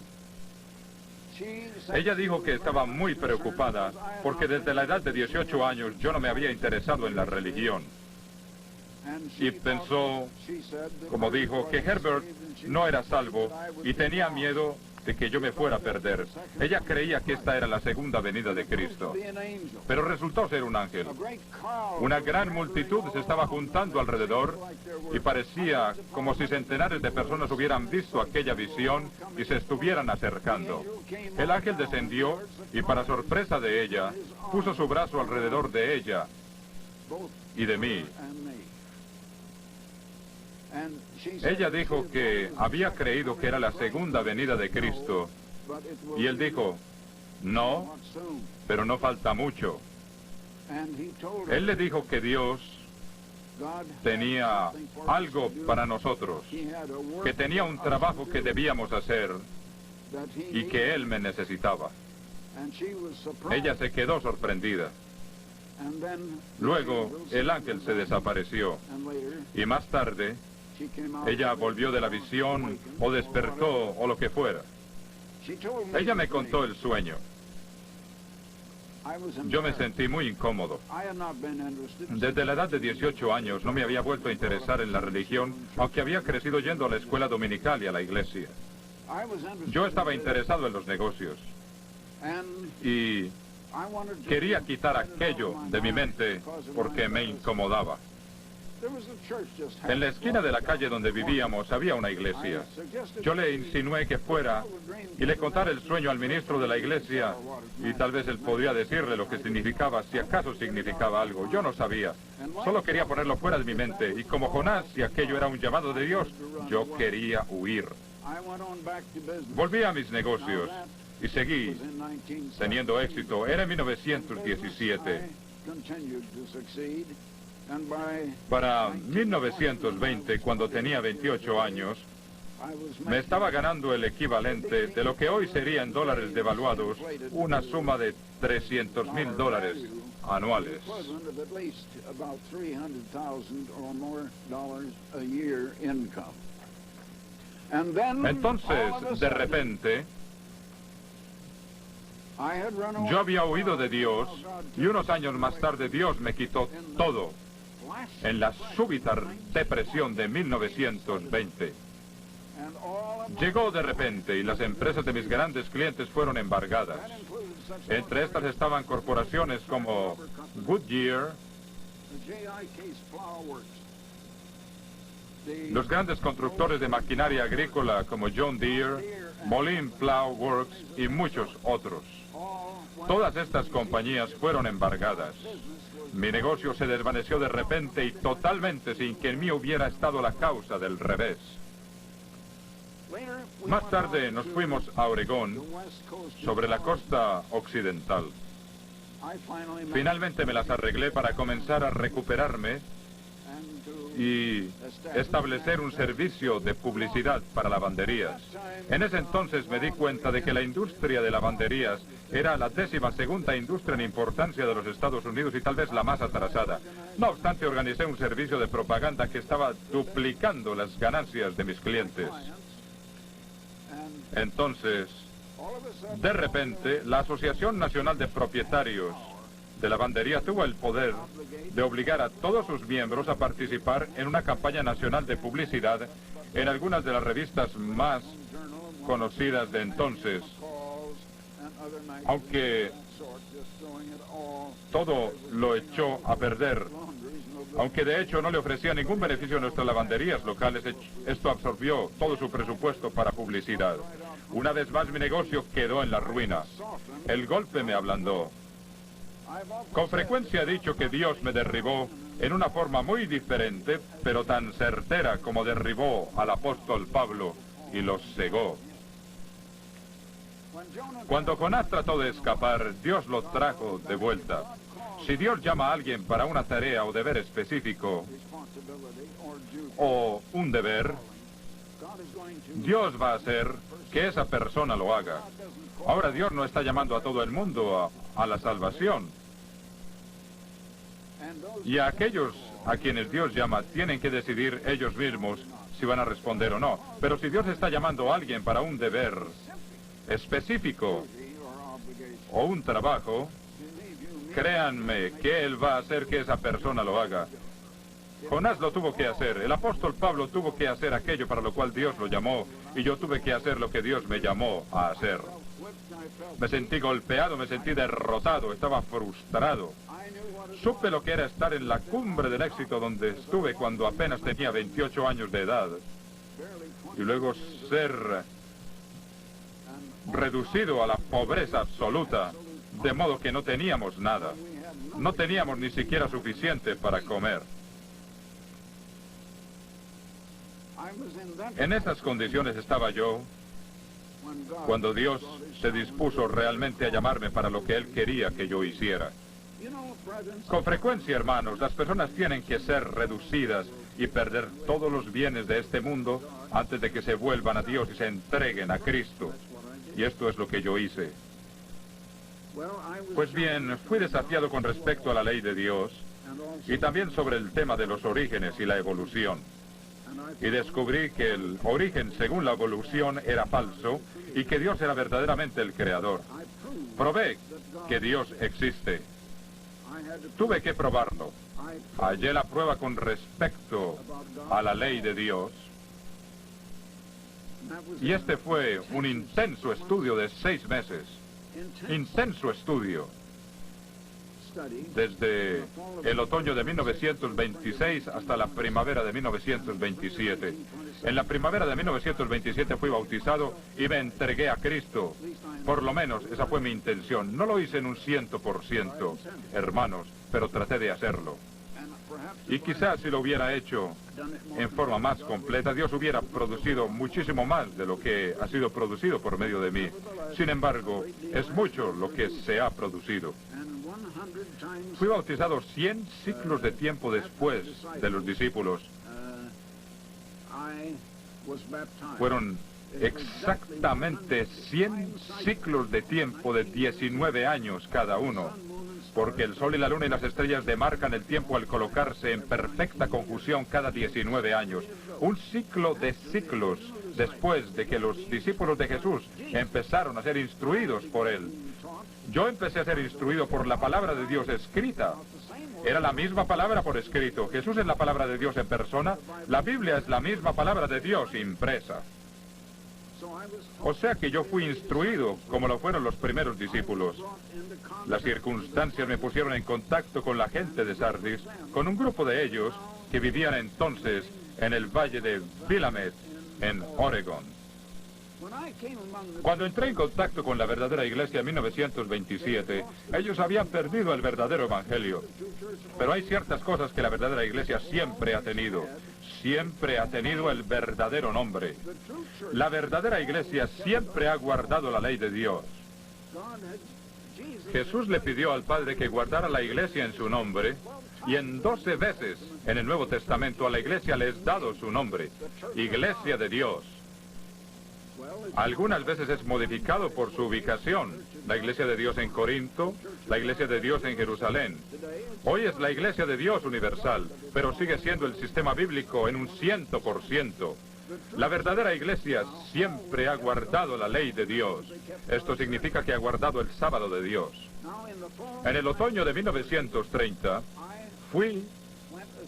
Ella dijo que estaba muy preocupada porque desde la edad de 18 años yo no me había interesado en la religión. Y pensó, como dijo, que Herbert no era salvo y tenía miedo de que yo me fuera a perder. Ella creía que esta era la segunda venida de Cristo, pero resultó ser un ángel. Una gran multitud se estaba juntando alrededor y parecía como si centenares de personas hubieran visto aquella visión y se estuvieran acercando. El ángel descendió y, para sorpresa de ella, puso su brazo alrededor de ella y de mí. Ella dijo que había creído que era la segunda venida de Cristo. Y él dijo, no, pero no falta mucho. Él le dijo que Dios tenía algo para nosotros, que tenía un trabajo que debíamos hacer y que Él me necesitaba. Ella se quedó sorprendida. Luego el ángel se desapareció y más tarde ella volvió de la visión o despertó o lo que fuera. Ella me contó el sueño. Yo me sentí muy incómodo. Desde la edad de 18 años no me había vuelto a interesar en la religión, aunque había crecido yendo a la escuela dominical y a la iglesia. Yo estaba interesado en los negocios y quería quitar aquello de mi mente porque me incomodaba. En la esquina de la calle donde vivíamos había una iglesia. Yo le insinué que fuera y le contara el sueño al ministro de la iglesia y tal vez él podría decirle lo que significaba, si acaso significaba algo. Yo no sabía. Solo quería ponerlo fuera de mi mente y como Jonás, si aquello era un llamado de Dios, yo quería huir. Volví a mis negocios y seguí teniendo éxito. Era en 1917. Para 1920, cuando tenía 28 años, me estaba ganando el equivalente de lo que hoy sería en dólares devaluados, una suma de $300,000 anuales. Entonces, de repente, yo había huido de Dios y unos años más tarde Dios me quitó todo en la súbita depresión de 1920. Llegó de repente y las empresas de mis grandes clientes fueron embargadas. Entre estas estaban corporaciones como Goodyear, los grandes constructores de maquinaria agrícola como John Deere, Moline Plow Works y muchos otros. Todas estas compañías fueron embargadas. Mi negocio se desvaneció de repente y totalmente sin que en mí hubiera estado la causa del revés. Más tarde nos fuimos a Oregón, sobre la costa occidental. Finalmente me las arreglé para comenzar a recuperarme y establecer un servicio de publicidad para lavanderías. En ese entonces me di cuenta de que la industria de lavanderías era la 12ª industria en importancia de los Estados Unidos y tal vez la más atrasada. No obstante, organicé un servicio de propaganda que estaba duplicando las ganancias de mis clientes. Entonces, de repente, la Asociación Nacional de Propietarios de Lavandería tuvo el poder de obligar a todos sus miembros a participar en una campaña nacional de publicidad en algunas de las revistas más conocidas de entonces. Aunque todo lo echó a perder, aunque de hecho no le ofrecía ningún beneficio a nuestras lavanderías locales, esto absorbió todo su presupuesto para publicidad. Una vez más mi negocio quedó en la ruina. El golpe me ablandó. Con frecuencia he dicho que Dios me derribó en una forma muy diferente, pero tan certera como derribó al apóstol Pablo y los cegó. Cuando Jonás trató de escapar, Dios lo trajo de vuelta. Si Dios llama a alguien para una tarea o deber específico, o un deber, Dios va a hacer que esa persona lo haga. Ahora Dios no está llamando a todo el mundo a la salvación. Y a aquellos a quienes Dios llama tienen que decidir ellos mismos si van a responder o no. Pero si Dios está llamando a alguien para un deber específico o un trabajo, créanme que Él va a hacer que esa persona lo haga. Jonás lo tuvo que hacer. El apóstol Pablo tuvo que hacer aquello para lo cual Dios lo llamó, y yo tuve que hacer lo que Dios me llamó a hacer. Me sentí golpeado, me sentí derrotado, estaba frustrado. Supe lo que era estar en la cumbre del éxito donde estuve cuando apenas tenía 28 años de edad. Y luego ser reducido a la pobreza absoluta, de modo que no teníamos nada. No teníamos ni siquiera suficiente para comer. En esas condiciones estaba yo cuando Dios se dispuso realmente a llamarme para lo que Él quería que yo hiciera. Con frecuencia, hermanos, las personas tienen que ser reducidas y perder todos los bienes de este mundo antes de que se vuelvan a Dios y se entreguen a Cristo. Y esto es lo que yo hice. Pues bien, fui desafiado con respecto a la ley de Dios y también sobre el tema de los orígenes y la evolución. Y descubrí que el origen según la evolución era falso y que Dios era verdaderamente el creador. Probé que Dios existe. Tuve que probarlo. Hallé la prueba con respecto a la ley de Dios. Y este fue un intenso estudio de 6 meses. Intenso estudio. Desde el otoño de 1926 hasta la primavera de 1927. En la primavera de 1927 fui bautizado y me entregué a Cristo. Por lo menos esa fue mi intención. No lo hice en un 100%, hermanos, pero traté de hacerlo. Y quizás si lo hubiera hecho en forma más completa, Dios hubiera producido muchísimo más de lo que ha sido producido por medio de mí. Sin embargo, es mucho lo que se ha producido. Fui bautizado 100 ciclos de tiempo después de los discípulos. Fueron exactamente 100 ciclos de tiempo de 19 años cada uno, porque el sol y la luna y las estrellas demarcan el tiempo al colocarse en perfecta conjunción cada 19 años. Un ciclo de ciclos después de que los discípulos de Jesús empezaron a ser instruidos por Él. Yo empecé a ser instruido por la palabra de Dios escrita. Era la misma palabra por escrito. Jesús es la palabra de Dios en persona. La Biblia es la misma palabra de Dios impresa. O sea que yo fui instruido como lo fueron los primeros discípulos. Las circunstancias me pusieron en contacto con la gente de Sardis, con un grupo de ellos que vivían entonces en el valle de Willamette, en Oregon. Cuando entré en contacto con la verdadera iglesia en 1927, ellos habían perdido el verdadero evangelio. Pero hay ciertas cosas que la verdadera iglesia siempre ha tenido. Siempre ha tenido el verdadero nombre. La verdadera iglesia siempre ha guardado la ley de Dios. Jesús le pidió al Padre que guardara la iglesia en su nombre, y en 12 veces en el Nuevo Testamento a la iglesia le es dado su nombre, Iglesia de Dios. Algunas veces es modificado por su ubicación. La iglesia de Dios en Corinto, la iglesia de Dios en Jerusalén. Hoy es la iglesia de Dios universal, pero sigue siendo el sistema bíblico en un 100%. La verdadera iglesia siempre ha guardado la ley de Dios. Esto significa que ha guardado el sábado de Dios. En el otoño de 1930, fui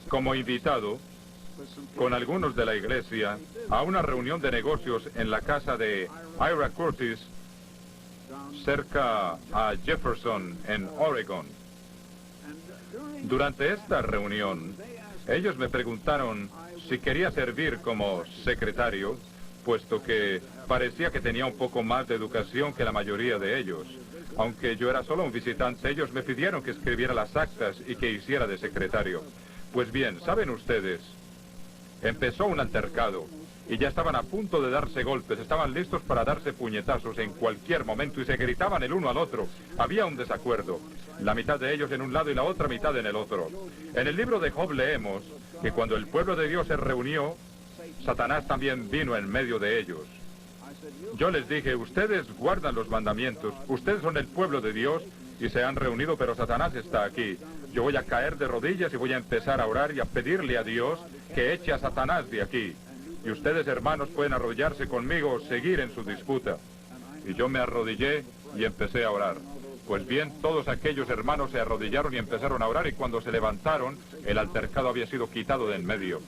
como invitado con algunos de la iglesia a una reunión de negocios en la casa de Ira Curtis, cerca a Jefferson, en Oregon. Durante esta reunión, ellos me preguntaron si quería servir como secretario, puesto que parecía que tenía un poco más de educación que la mayoría de ellos. Aunque yo era solo un visitante, ellos me pidieron que escribiera las actas y que hiciera de secretario. Pues bien, ¿saben ustedes? Empezó un altercado y ya estaban a punto de darse golpes, estaban listos para darse puñetazos en cualquier momento y se gritaban el uno al otro. Había un desacuerdo, la mitad de ellos en un lado y la otra mitad en el otro. En el libro de Job leemos que cuando el pueblo de Dios se reunió, Satanás también vino en medio de ellos. Yo les dije, ustedes guardan los mandamientos, ustedes son el pueblo de Dios y se han reunido, pero Satanás está aquí. Yo voy a caer de rodillas y voy a empezar a orar y a pedirle a Dios que eche a Satanás de aquí. Y ustedes, hermanos, pueden arrodillarse conmigo o seguir en su disputa. Y yo me arrodillé y empecé a orar. Pues bien, todos aquellos hermanos se arrodillaron y empezaron a orar, y cuando se levantaron, el altercado había sido quitado de en medio.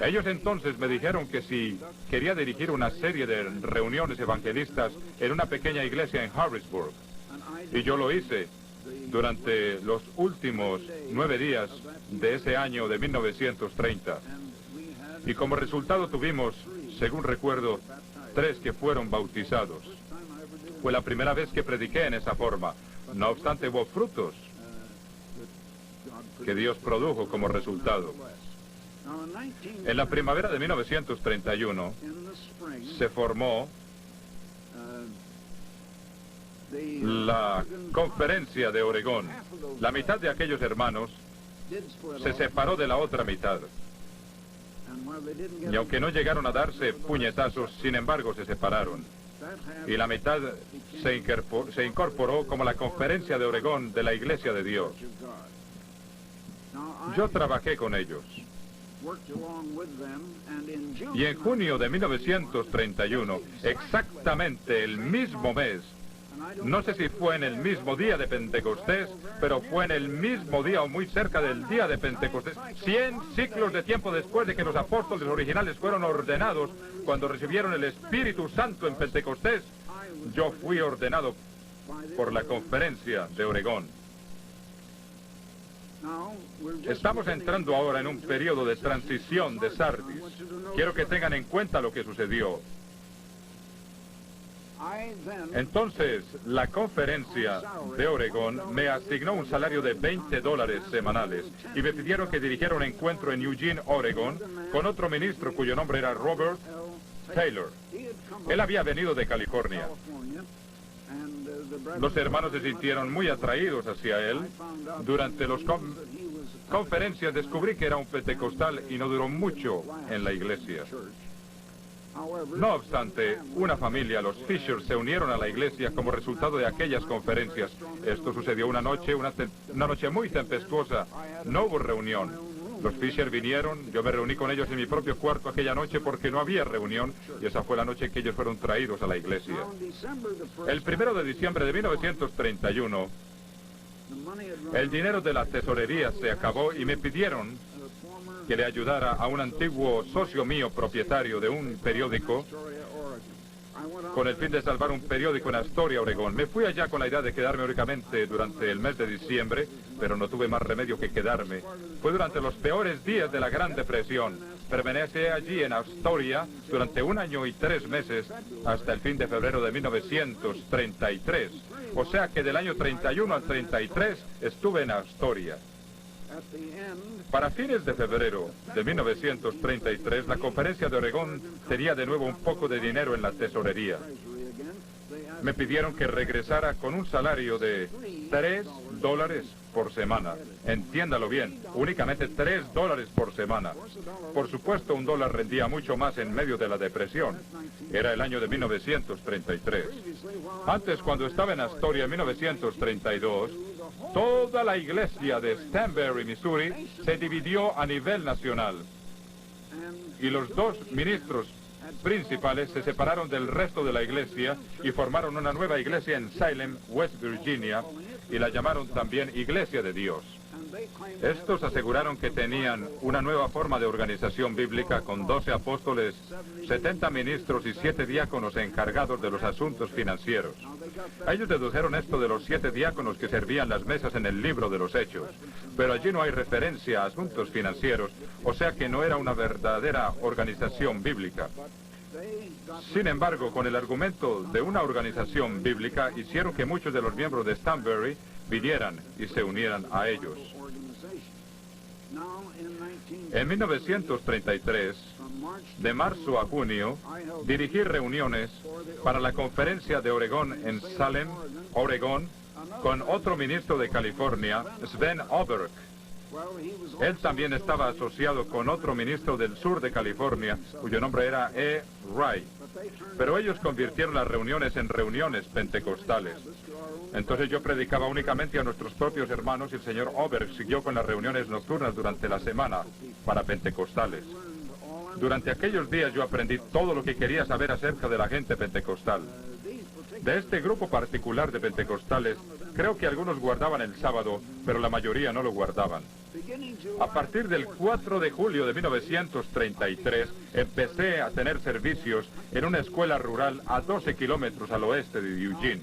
Ellos entonces me dijeron que si quería dirigir una serie de reuniones evangelistas en una pequeña iglesia en Harrisburg. Y yo lo hice durante los últimos 9 días de ese año de 1930. Y como resultado tuvimos, según recuerdo, 3 que fueron bautizados. Fue la primera vez que prediqué en esa forma. No obstante, hubo frutos que Dios produjo como resultado. En la primavera de 1931 se formó la conferencia de Oregón. La mitad de aquellos hermanos se separó de la otra mitad. Y aunque no llegaron a darse puñetazos, sin embargo se separaron. Y la mitad se incorporó como la conferencia de Oregón de la Iglesia de Dios. Yo trabajé con ellos. Y en junio de 1931, exactamente el mismo mes, no sé si fue en el mismo día de Pentecostés, pero fue en el mismo día o muy cerca del día de Pentecostés, 100 siglos de tiempo después de que los apóstoles originales fueron ordenados, cuando recibieron el Espíritu Santo en Pentecostés, yo fui ordenado por la conferencia de Oregón. Estamos entrando ahora en un periodo de transición de Sardis. Quiero que tengan en cuenta lo que sucedió. Entonces, la conferencia de Oregón me asignó un salario de $20 semanales y me pidieron que dirigiera un encuentro en Eugene, Oregón, con otro ministro cuyo nombre era Robert Taylor. Él había venido de California. Los hermanos se sintieron muy atraídos hacia él. Durante las conferencias descubrí que era un pentecostal y no duró mucho en la iglesia. No obstante, una familia, los Fisher, se unieron a la iglesia como resultado de aquellas conferencias. Esto sucedió una noche muy tempestuosa. No hubo reunión. Los Fisher vinieron, yo me reuní con ellos en mi propio cuarto aquella noche porque no había reunión, y esa fue la noche en que ellos fueron traídos a la iglesia. El 1 de diciembre de 1931, el dinero de la tesorería se acabó y me pidieron que le ayudara a un antiguo socio mío, propietario de un periódico, con el fin de salvar un periódico en Astoria, Oregón. Me fui allá con la idea de quedarme únicamente durante el mes de diciembre, pero no tuve más remedio que quedarme. Fue durante los peores días de la Gran Depresión. Permanecí allí en Astoria durante 1 año y 3 meses, hasta el fin de febrero de 1933. O sea que del año 31 al 33 estuve en Astoria. Para fines de febrero de 1933, la conferencia de Oregón tenía de nuevo un poco de dinero en la tesorería. Me pidieron que regresara con un salario de $3 por semana. Entiéndalo bien, únicamente $3 por semana. Por supuesto, $1 rendía mucho más en medio de la depresión. Era el año de 1933. Antes, cuando estaba en Astoria en 1932, toda la iglesia de Stanberry, Missouri, se dividió a nivel nacional. Y los 2 ministros principales se separaron del resto de la iglesia y formaron una nueva iglesia en Salem, West Virginia, y la llamaron también Iglesia de Dios. Estos aseguraron que tenían una nueva forma de organización bíblica con 12 apóstoles, 70 ministros y 7 diáconos encargados de los asuntos financieros. Ellos dedujeron esto de los 7 diáconos que servían las mesas en el libro de los Hechos, pero allí no hay referencia a asuntos financieros, o sea que no era una verdadera organización bíblica. Sin embargo, con el argumento de una organización bíblica, hicieron que muchos de los miembros de Stanberry vinieran y se unieran a ellos. En 1933, de marzo a junio, dirigí reuniones para la conferencia de Oregón en Salem, Oregón, con otro ministro de California, Sven Oberg. Él también estaba asociado con otro ministro del sur de California, cuyo nombre era E. Wright. Pero ellos convirtieron las reuniones en reuniones pentecostales. Entonces yo predicaba únicamente a nuestros propios hermanos y el señor Oberg siguió con las reuniones nocturnas durante la semana para pentecostales. Durante aquellos días yo aprendí todo lo que quería saber acerca de la gente pentecostal. De este grupo particular de pentecostales, creo que algunos guardaban el sábado, pero la mayoría no lo guardaban. A partir del 4 de julio de 1933, empecé a tener servicios en una escuela rural a 12 kilómetros al oeste de Eugene.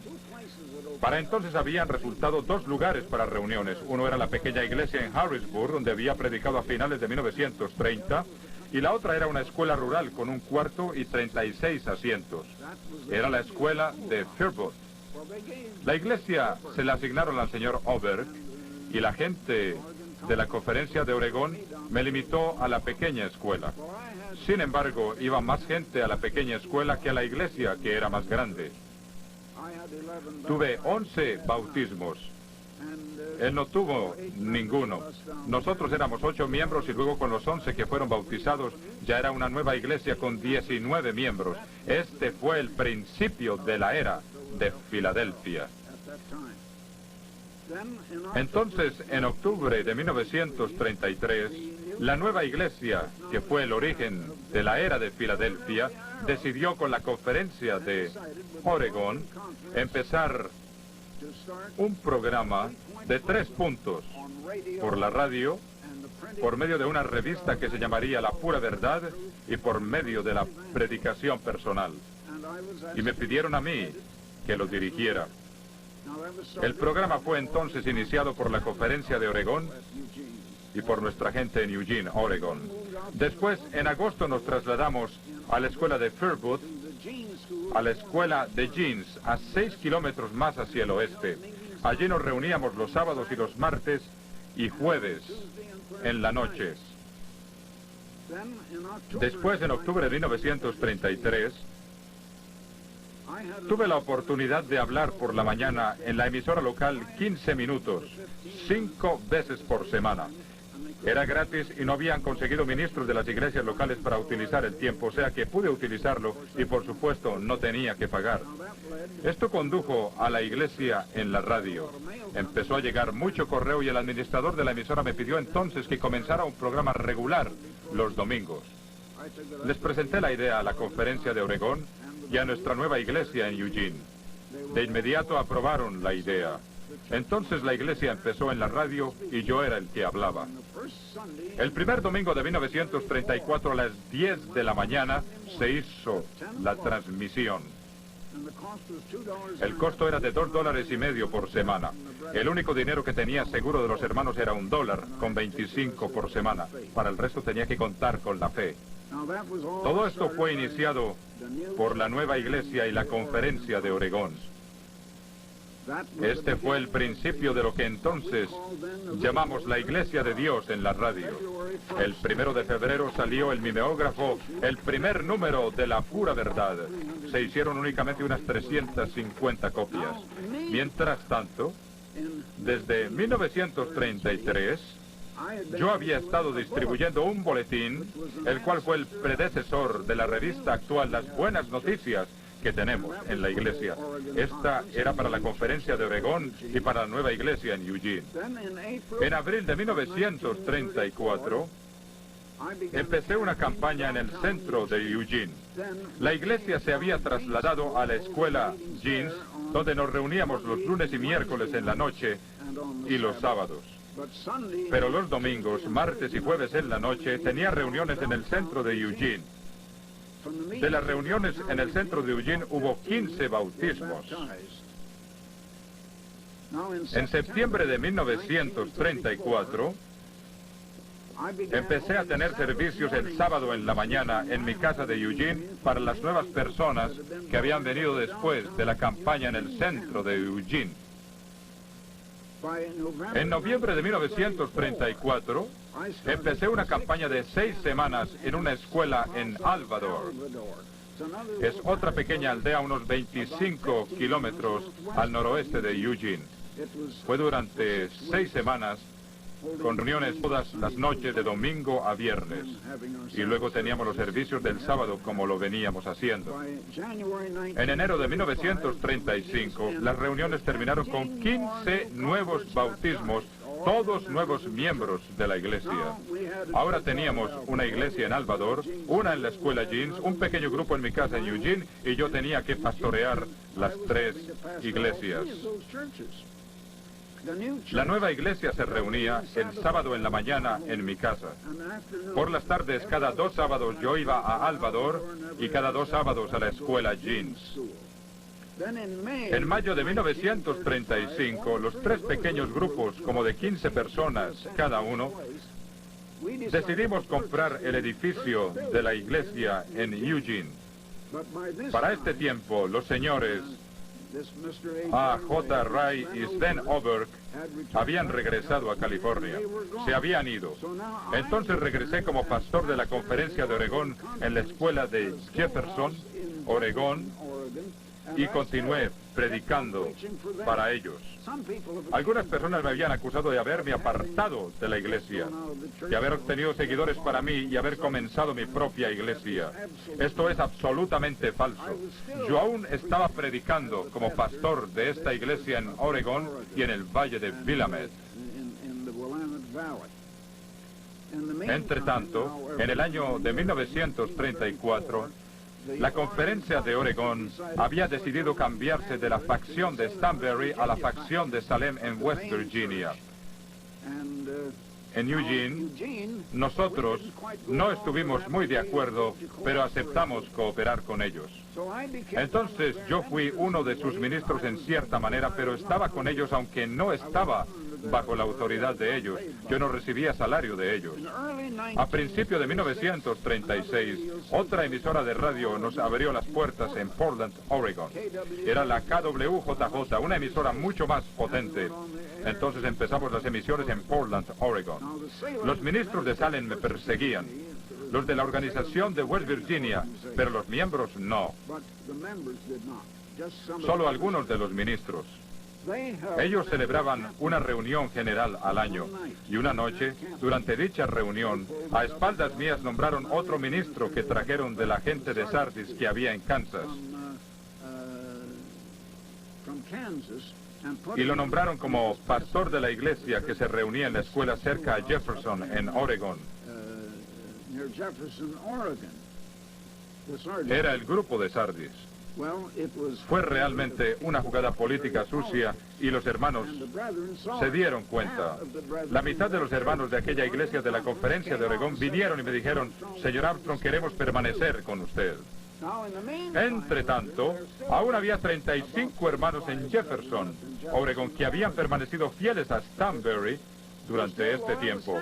Para entonces habían resultado 2 lugares para reuniones. Uno era la pequeña iglesia en Harrisburg, donde había predicado a finales de 1930, y la otra era una escuela rural con un cuarto y 36 asientos. Era la escuela de Faribault. La iglesia se la asignaron al señor Oberg, y la gente de la conferencia de Oregón me limitó a la pequeña escuela. Sin embargo, iba más gente a la pequeña escuela que a la iglesia, que era más grande. Tuve 11 bautismos. Él no tuvo ninguno. Nosotros éramos 8 miembros y luego con los 11 que fueron bautizados ya era una nueva iglesia con 19 miembros. Este fue el principio de la era de Filadelfia. Entonces, en octubre de 1933, la nueva iglesia, que fue el origen de la era de Filadelfia, decidió con la conferencia de Oregón empezar un programa de 3 puntos por la radio, por medio de una revista que se llamaría La Pura Verdad y por medio de la predicación personal. Y me pidieron a mí que lo dirigiera. El programa fue entonces iniciado por la conferencia de Oregón y por nuestra gente en Eugene, Oregón. Después, en agosto, nos trasladamos a la escuela de Faribault, a la escuela de Jeans, a 6 kilómetros más hacia el oeste. Allí nos reuníamos los sábados y los martes y jueves en la noche. Después, en octubre de 1933, tuve la oportunidad de hablar por la mañana en la emisora local 15 minutos, 5 veces por semana. Era gratis y no habían conseguido ministros de las iglesias locales para utilizar el tiempo, o sea que pude utilizarlo y por supuesto no tenía que pagar. Esto condujo a la iglesia en la radio. Empezó a llegar mucho correo y el administrador de la emisora me pidió entonces que comenzara un programa regular los domingos. Les presenté la idea a la conferencia de Oregón y a nuestra nueva iglesia en Eugene. De inmediato aprobaron la idea. Entonces la iglesia empezó en la radio y yo era el que hablaba. El primer domingo de 1934 a las 10 de la mañana se hizo la transmisión. El costo era de $2.50 por semana. El único dinero que tenía seguro de los hermanos era $1 con 25 por semana. Para el resto tenía que contar con la fe. Todo esto fue iniciado por la nueva iglesia y la conferencia de Oregón. Este fue el principio de lo que entonces llamamos la Iglesia de Dios en la radio. El 1 de febrero salió el mimeógrafo, el primer número de La Pura Verdad. Se hicieron únicamente unas 350 copias. Mientras tanto, desde 1933, yo había estado distribuyendo un boletín, el cual fue el predecesor de la revista actual Las Buenas Noticias, que tenemos en la iglesia. Esta era para la conferencia de Oregón y para la nueva iglesia en Eugene. En abril de 1934, empecé una campaña en el centro de Eugene. La iglesia se había trasladado a la escuela Jeans, donde nos reuníamos los lunes y miércoles en la noche y los sábados. Pero los domingos, martes y jueves en la noche, tenía reuniones en el centro de Eugene. De las reuniones en el centro de Eugene hubo 15 bautismos. En septiembre de 1934, empecé a tener servicios el sábado en la mañana en mi casa de Eugene para las nuevas personas que habían venido después de la campaña en el centro de Eugene. En noviembre de 1934, empecé una campaña de 6 semanas en una escuela en Alvador. Es otra pequeña aldea a unos 25 kilómetros al noroeste de Eugene. Fue durante 6 semanas con reuniones todas las noches de domingo a viernes. Y luego teníamos los servicios del sábado como lo veníamos haciendo. En enero de 1935, las reuniones terminaron con 15 nuevos bautismos, todos nuevos miembros de la iglesia. Ahora teníamos una iglesia en Alvador, una en la escuela Jeans, un pequeño grupo en mi casa en Eugene, y yo tenía que pastorear las 3 iglesias. La nueva iglesia se reunía el sábado en la mañana en mi casa. Por las tardes, cada 2 sábados yo iba a Alvador y cada 2 sábados a la escuela Jeans. En mayo de 1935, los 3 pequeños grupos, como de 15 personas cada uno, decidimos comprar el edificio de la iglesia en Eugene. Para este tiempo, los señores A. J. Ray y Sven Oberg habían regresado a California. Se habían ido. Entonces regresé como pastor de la conferencia de Oregón en la escuela de Jefferson, Oregón, y continué predicando para ellos. Algunas personas me habían acusado de haberme apartado de la iglesia, de haber obtenido seguidores para mí y haber comenzado mi propia iglesia. Esto es absolutamente falso. Yo aún estaba predicando como pastor de esta iglesia en Oregón y en el valle de Willamette. Entre tanto, en el año de 1934, la conferencia de Oregón había decidido cambiarse de la facción de Stanberry a la facción de Salem en West Virginia. En Eugene, nosotros no estuvimos muy de acuerdo, pero aceptamos cooperar con ellos. Entonces yo fui uno de sus ministros en cierta manera, pero estaba con ellos aunque no estaba bajo la autoridad de ellos. Yo no recibía salario de ellos. A principios de 1936, otra emisora de radio nos abrió las puertas en Portland, Oregon. Era la KWJJ, una emisora mucho más potente. Entonces empezamos las emisiones en Portland, Oregon. Los ministros de Salem me perseguían. Los de la organización de West Virginia, pero los miembros no. Solo algunos de los ministros. Ellos celebraban una reunión general al año, y una noche, durante dicha reunión, a espaldas mías nombraron otro ministro que trajeron de la gente de Sardis que había en Kansas. Y lo nombraron como pastor de la iglesia que se reunía en la escuela cerca a Jefferson, en Oregón. Era el grupo de Sardis. Fue realmente una jugada política sucia y los hermanos se dieron cuenta. La mitad de los hermanos de aquella iglesia de la conferencia de Oregón vinieron y me dijeron: señor Armstrong, queremos permanecer con usted. Entre tanto, aún había 35 hermanos en Jefferson, Oregón, que habían permanecido fieles a Stanberry durante este tiempo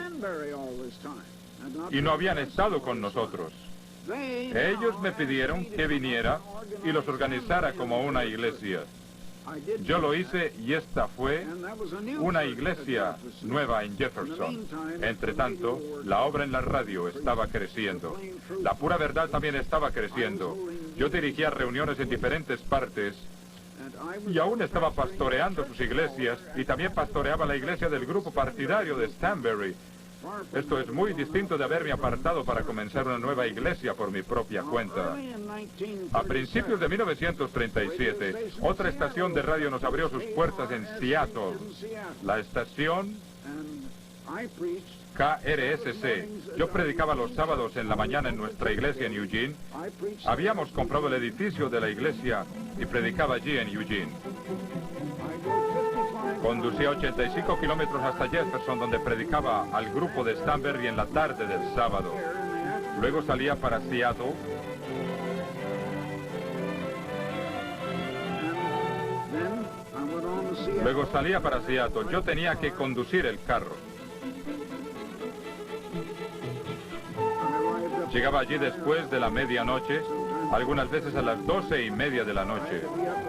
y no habían estado con nosotros. Ellos me pidieron que viniera y los organizara como una iglesia. Yo lo hice y esta fue una iglesia nueva en Jefferson. Entre tanto, la obra en la radio estaba creciendo. La pura verdad también estaba creciendo. Yo dirigía reuniones en diferentes partes y aún estaba pastoreando sus iglesias y también pastoreaba la iglesia del grupo partidario de Stanberry. Esto es muy distinto de haberme apartado para comenzar una nueva iglesia por mi propia cuenta. A principios de 1937, otra estación de radio nos abrió sus puertas en Seattle. La estación KRSC. Yo predicaba los sábados en la mañana en nuestra iglesia en Eugene. Habíamos comprado el edificio de la iglesia y predicaba allí en Eugene. Conducía 85 kilómetros hasta Jefferson, donde predicaba al grupo de Stanberry en la tarde del sábado. Luego salía para Seattle. Yo tenía que conducir el carro. Llegaba allí después de la medianoche, algunas veces a las 12:30 de la noche.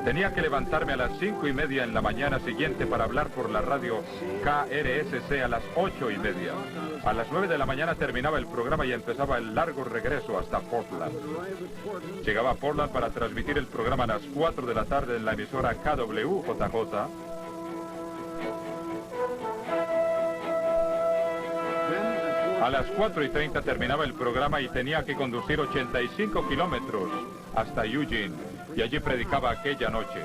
Tenía que levantarme a las 5:30 en la mañana siguiente para hablar por la radio KRSC a las 8:30. A las 9 de la mañana terminaba el programa y empezaba el largo regreso hasta Portland. Llegaba a Portland para transmitir el programa a las 4 de la tarde en la emisora KWJJ. A las 4:30 terminaba el programa y tenía que conducir 85 kilómetros hasta Eugene, y allí predicaba aquella noche.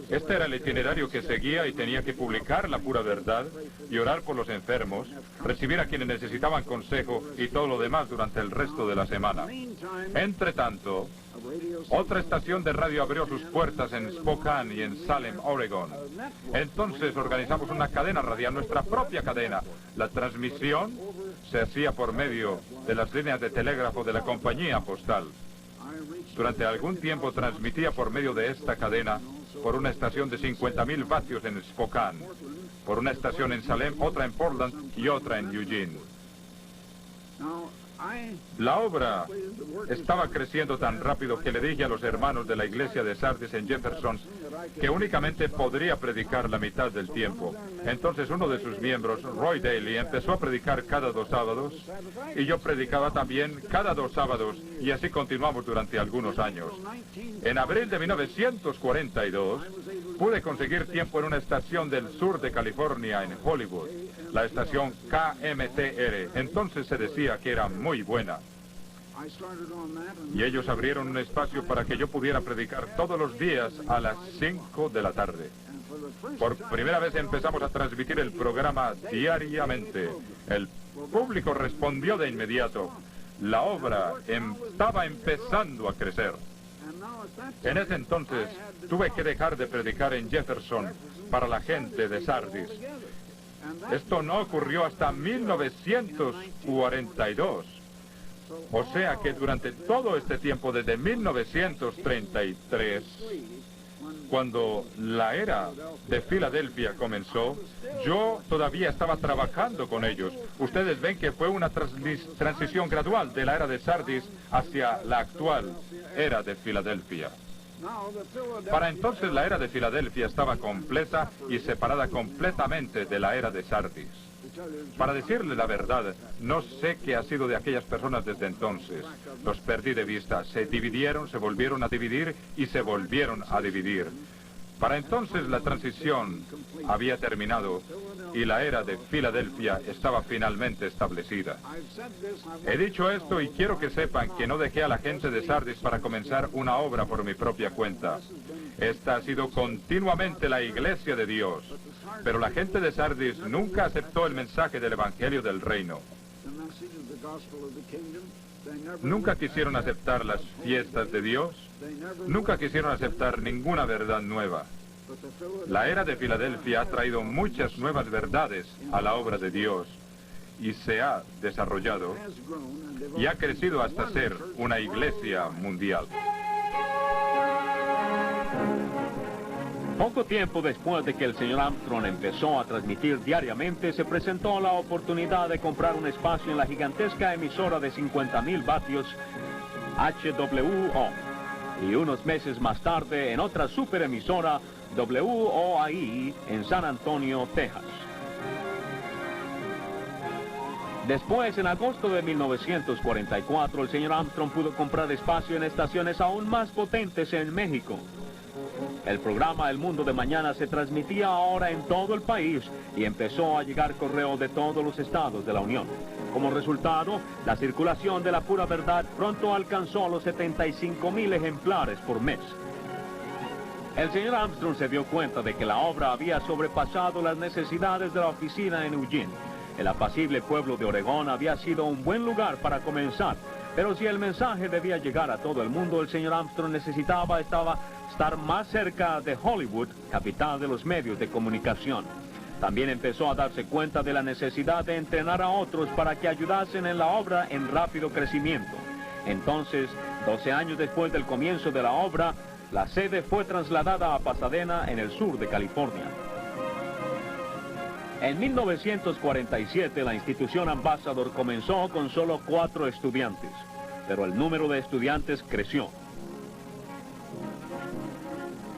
Este era el itinerario que seguía y tenía que publicar la pura verdad y orar por los enfermos, recibir a quienes necesitaban consejo y todo lo demás durante el resto de la semana. Entre tanto, otra estación de radio abrió sus puertas en Spokane y en Salem, Oregon. Entonces organizamos una cadena radial, nuestra propia cadena. La transmisión se hacía por medio de las líneas de telégrafo de la compañía postal. Durante algún tiempo transmitía por medio de esta cadena por una estación de 50.000 vatios en Spokane, por una estación en Salem, otra en Portland y otra en Eugene. La obra estaba creciendo tan rápido que le dije a los hermanos de la iglesia de Sardis en Jefferson que únicamente podría predicar la mitad del tiempo. Entonces uno de sus miembros, Roy Daly, empezó a predicar cada 2 sábados y yo predicaba también cada 2 sábados y así continuamos durante algunos años. En abril de 1942 pude conseguir tiempo en una estación del sur de California en Hollywood, la estación KMTR. Entonces se decía que era muy buena. Y ellos abrieron un espacio para que yo pudiera predicar todos los días a las 5 de la tarde. Por primera vez empezamos a transmitir el programa diariamente. El público respondió de inmediato. La obra estaba empezando a crecer. En ese entonces tuve que dejar de predicar en Jefferson para la gente de Sardis. Esto no ocurrió hasta 1942. O sea que durante todo este tiempo, desde 1933, cuando la era de Filadelfia comenzó, yo todavía estaba trabajando con ellos. Ustedes ven que fue una transición gradual de la era de Sardis hacia la actual era de Filadelfia. Para entonces la era de Filadelfia estaba completa y separada completamente de la era de Sardis. Para decirle la verdad, no sé qué ha sido de aquellas personas desde entonces. Los perdí de vista. Se dividieron, se volvieron a dividir y se volvieron a dividir. Para entonces la transición había terminado y la era de Filadelfia estaba finalmente establecida. He dicho esto y quiero que sepan que no dejé a la gente de Sardis para comenzar una obra por mi propia cuenta. Esta ha sido continuamente la iglesia de Dios, pero la gente de Sardis nunca aceptó el mensaje del Evangelio del Reino. Nunca quisieron aceptar las fiestas de Dios, nunca quisieron aceptar ninguna verdad nueva. La era de Filadelfia ha traído muchas nuevas verdades a la obra de Dios y se ha desarrollado y ha crecido hasta ser una iglesia mundial. Poco tiempo después de que el señor Armstrong empezó a transmitir diariamente, se presentó la oportunidad de comprar un espacio en la gigantesca emisora de 50.000 vatios HWO. Y unos meses más tarde, en otra superemisora WOAI en San Antonio, Texas. Después, en agosto de 1944, el señor Armstrong pudo comprar espacio en estaciones aún más potentes en México. El programa El Mundo de Mañana se transmitía ahora en todo el país y empezó a llegar correo de todos los estados de la Unión. Como resultado, la circulación de la pura verdad pronto alcanzó los 75.000 ejemplares por mes. El señor Armstrong se dio cuenta de que la obra había sobrepasado las necesidades de la oficina en Eugene. El apacible pueblo de Oregón había sido un buen lugar para comenzar, pero si el mensaje debía llegar a todo el mundo, el señor Armstrong necesitaba estar más cerca de Hollywood, capital de los medios de comunicación. También empezó a darse cuenta de la necesidad de entrenar a otros para que ayudasen en la obra en rápido crecimiento. Entonces, 12 años después del comienzo de la obra, la sede fue trasladada a Pasadena, en el sur de California. En 1947, la institución Ambassador comenzó con solo 4 estudiantes, pero el número de estudiantes creció.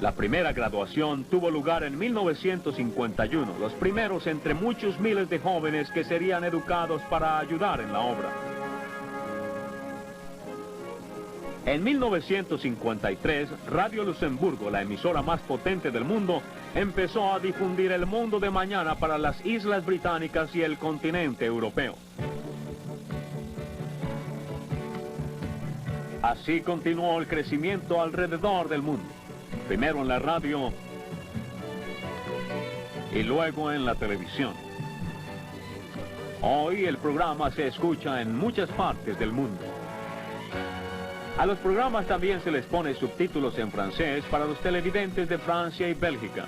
La primera graduación tuvo lugar en 1951, los primeros entre muchos miles de jóvenes que serían educados para ayudar en la obra. En 1953, Radio Luxemburgo, la emisora más potente del mundo, empezó a difundir el mundo de mañana para las islas británicas y el continente europeo. Así continuó el crecimiento alrededor del mundo, primero en la radio y luego en la televisión. Hoy el programa se escucha en muchas partes del mundo. A los programas también se les pone subtítulos en francés para los televidentes de Francia y Bélgica.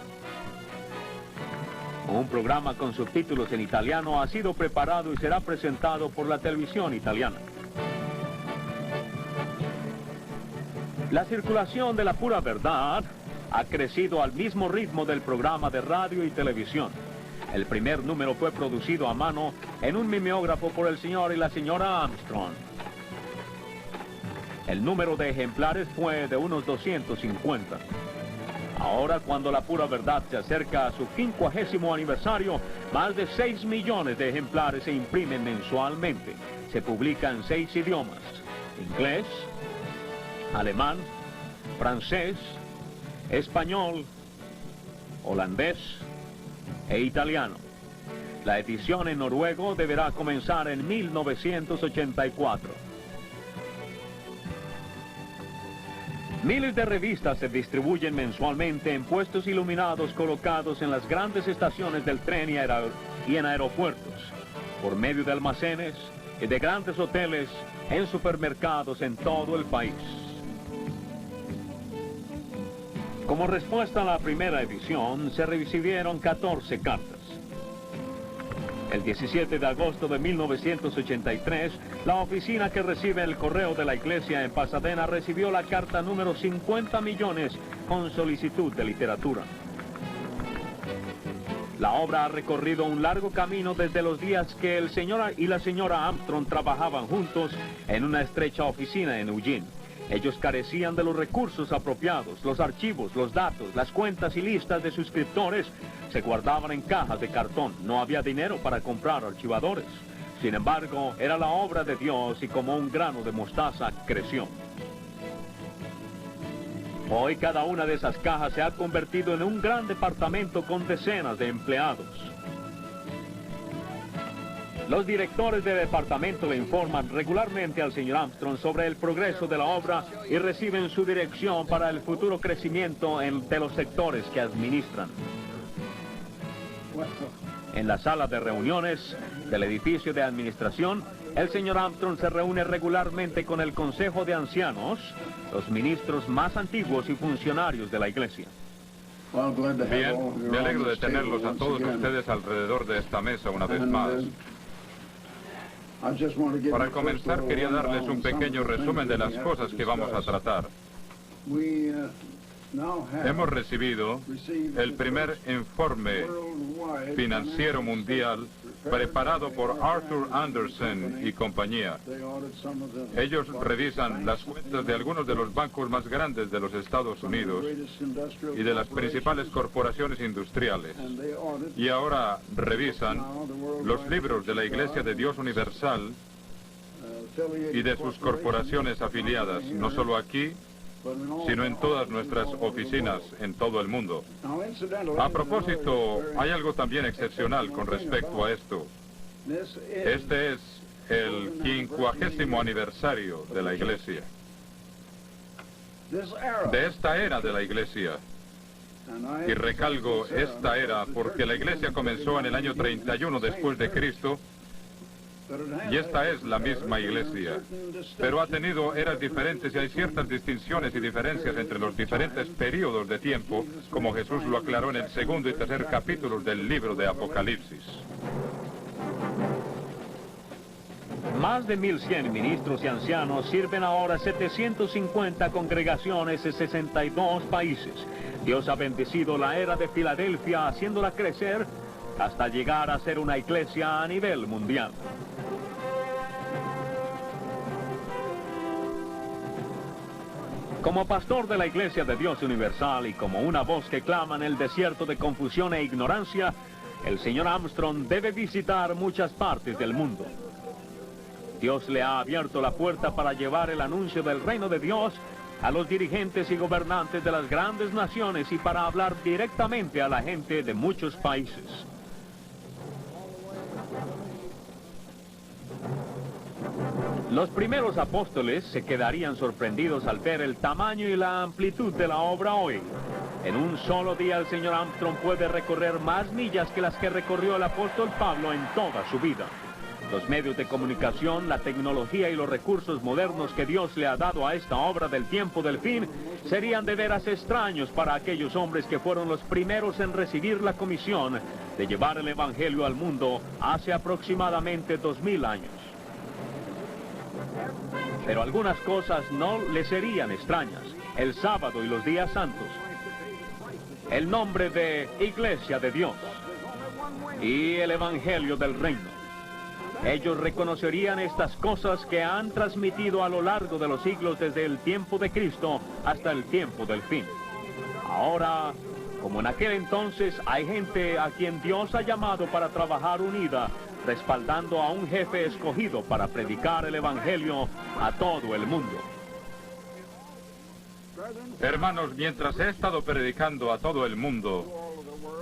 Un programa con subtítulos en italiano ha sido preparado y será presentado por la televisión italiana. La circulación de la pura verdad ha crecido al mismo ritmo del programa de radio y televisión. El primer número fue producido a mano en un mimeógrafo por el señor y la señora Armstrong. El número de ejemplares fue de unos 250. Ahora, cuando la pura verdad se acerca a su 50º aniversario, más de 6 millones de ejemplares se imprimen mensualmente. Se publica en 6 idiomas: inglés, alemán, francés, español, holandés e italiano. La edición en noruego deberá comenzar en 1984. Miles de revistas se distribuyen mensualmente en puestos iluminados colocados en las grandes estaciones del tren y en aeropuertos, por medio de almacenes y de grandes hoteles, en supermercados en todo el país. Como respuesta a la primera edición, se recibieron 14 cartas. El 17 de agosto de 1983, la oficina que recibe el correo de la iglesia en Pasadena recibió la carta número 50 millones con solicitud de literatura. La obra ha recorrido un largo camino desde los días que el señor y la señora Armstrong trabajaban juntos en una estrecha oficina en Eugene. Ellos carecían de los recursos apropiados, los archivos, los datos, las cuentas y listas de suscriptores se guardaban en cajas de cartón. No había dinero para comprar archivadores. Sin embargo, era la obra de Dios y como un grano de mostaza creció. Hoy cada una de esas cajas se ha convertido en un gran departamento con decenas de empleados. Los directores de departamento le informan regularmente al señor Armstrong sobre el progreso de la obra y reciben su dirección para el futuro crecimiento de los sectores que administran. En la sala de reuniones del edificio de administración, el señor Armstrong se reúne regularmente con el Consejo de Ancianos, los ministros más antiguos y funcionarios de la iglesia. Bien, me alegro de tenerlos a todos ustedes alrededor de esta mesa una vez más. Para comenzar, quería darles un pequeño resumen de las cosas que vamos a tratar. Hemos recibido el primer informe financiero mundial preparado por Arthur Andersen y compañía. Ellos revisan las cuentas de algunos de los bancos más grandes de los Estados Unidos y de las principales corporaciones industriales. Y ahora revisan los libros de la Iglesia de Dios Universal y de sus corporaciones afiliadas, no solo aquí, sino en todas nuestras oficinas en todo el mundo. A propósito, hay algo también excepcional con respecto a esto. Este es el 50º aniversario de la Iglesia. De esta era de la Iglesia. Y recalco esta era porque la Iglesia comenzó en el año 31 después de Cristo. Y esta es la misma iglesia, pero ha tenido eras diferentes y hay ciertas distinciones y diferencias entre los diferentes periodos de tiempo, como Jesús lo aclaró en el segundo y tercer capítulos del libro de Apocalipsis. Más de 1.100 ministros y ancianos sirven ahora 750 congregaciones en 62 países. Dios ha bendecido la era de Filadelfia, haciéndola crecer hasta llegar a ser una iglesia a nivel mundial. Como pastor de la Iglesia de Dios Universal y como una voz que clama en el desierto de confusión e ignorancia, el señor Armstrong debe visitar muchas partes del mundo. Dios le ha abierto la puerta para llevar el anuncio del reino de Dios a los dirigentes y gobernantes de las grandes naciones y para hablar directamente a la gente de muchos países. Los primeros apóstoles se quedarían sorprendidos al ver el tamaño y la amplitud de la obra hoy. En un solo día el señor Armstrong puede recorrer más millas que las que recorrió el apóstol Pablo en toda su vida. Los medios de comunicación, la tecnología y los recursos modernos que Dios le ha dado a esta obra del tiempo del fin serían de veras extraños para aquellos hombres que fueron los primeros en recibir la comisión de llevar el Evangelio al mundo hace aproximadamente 2000 años. Pero algunas cosas no le serían extrañas. El sábado y los días santos, el nombre de Iglesia de Dios y el Evangelio del Reino. Ellos reconocerían estas cosas que han transmitido a lo largo de los siglos desde el tiempo de Cristo hasta el tiempo del fin. Ahora, como en aquel entonces, hay gente a quien Dios ha llamado para trabajar unida, respaldando a un jefe escogido para predicar el Evangelio a todo el mundo. Hermanos, mientras he estado predicando a todo el mundo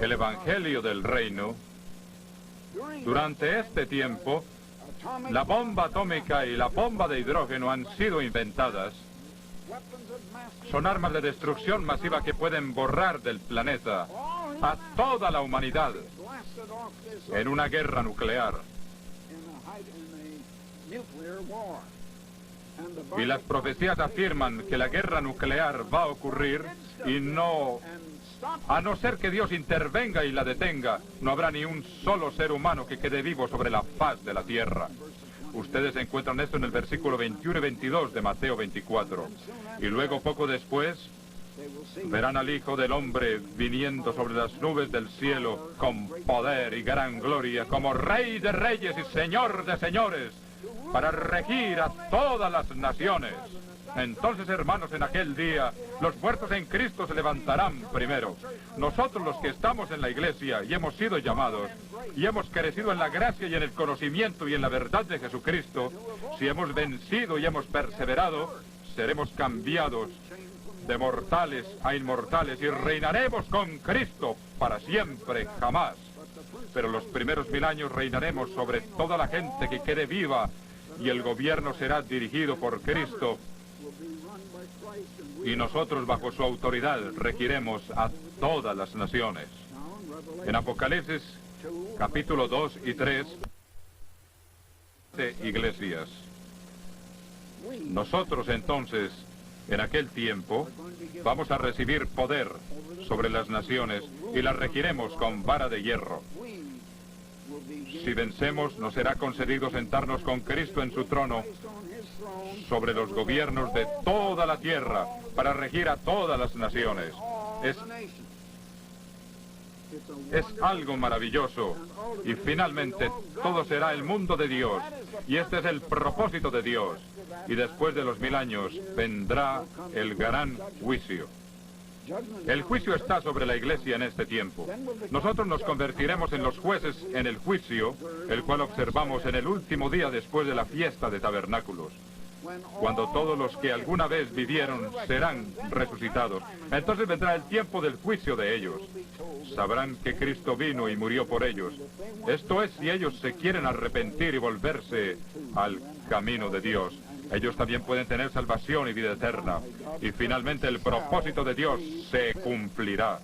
el Evangelio del Reino, durante este tiempo, la bomba atómica y la bomba de hidrógeno han sido inventadas. Son armas de destrucción masiva que pueden borrar del planeta a toda la humanidad en una guerra nuclear. Y las profecías afirman que la guerra nuclear va a ocurrir y a no ser que Dios intervenga y la detenga, no habrá ni un solo ser humano que quede vivo sobre la faz de la tierra. Ustedes encuentran esto en el versículo 21 y 22 de Mateo 24. Y luego, poco después, verán al Hijo del Hombre viniendo sobre las nubes del cielo con poder y gran gloria, como Rey de reyes y Señor de señores, para regir a todas las naciones. Entonces, hermanos, en aquel día, los muertos en Cristo se levantarán primero. Nosotros, los que estamos en la iglesia y hemos sido llamados, y hemos crecido en la gracia y en el conocimiento y en la verdad de Jesucristo, si hemos vencido y hemos perseverado, seremos cambiados de mortales a inmortales y reinaremos con Cristo para siempre, jamás. Pero los primeros 1000 años reinaremos sobre toda la gente que quede viva y el gobierno será dirigido por Cristo. Y nosotros, bajo su autoridad, regiremos a todas las naciones. En Apocalipsis, capítulo 2 y 3, de iglesias. Nosotros, entonces, en aquel tiempo, vamos a recibir poder sobre las naciones y las regiremos con vara de hierro. Si vencemos, nos será concedido sentarnos con Cristo en su trono sobre los gobiernos de toda la tierra para regir a todas las naciones. Es algo maravilloso. Y finalmente todo será el mundo de Dios. Y este es el propósito de Dios. Y después de los 1000 años vendrá el gran juicio. El juicio está sobre la iglesia en este tiempo. Nosotros nos convertiremos en los jueces en el juicio, el cual observamos en el último día después de la fiesta de tabernáculos, cuando todos los que alguna vez vivieron serán resucitados. Entonces vendrá el tiempo del juicio de ellos. Sabrán que Cristo vino y murió por ellos. Esto es, si ellos se quieren arrepentir y volverse al camino de Dios. Ellos también pueden tener salvación y vida eterna. Y finalmente el propósito de Dios se cumplirá.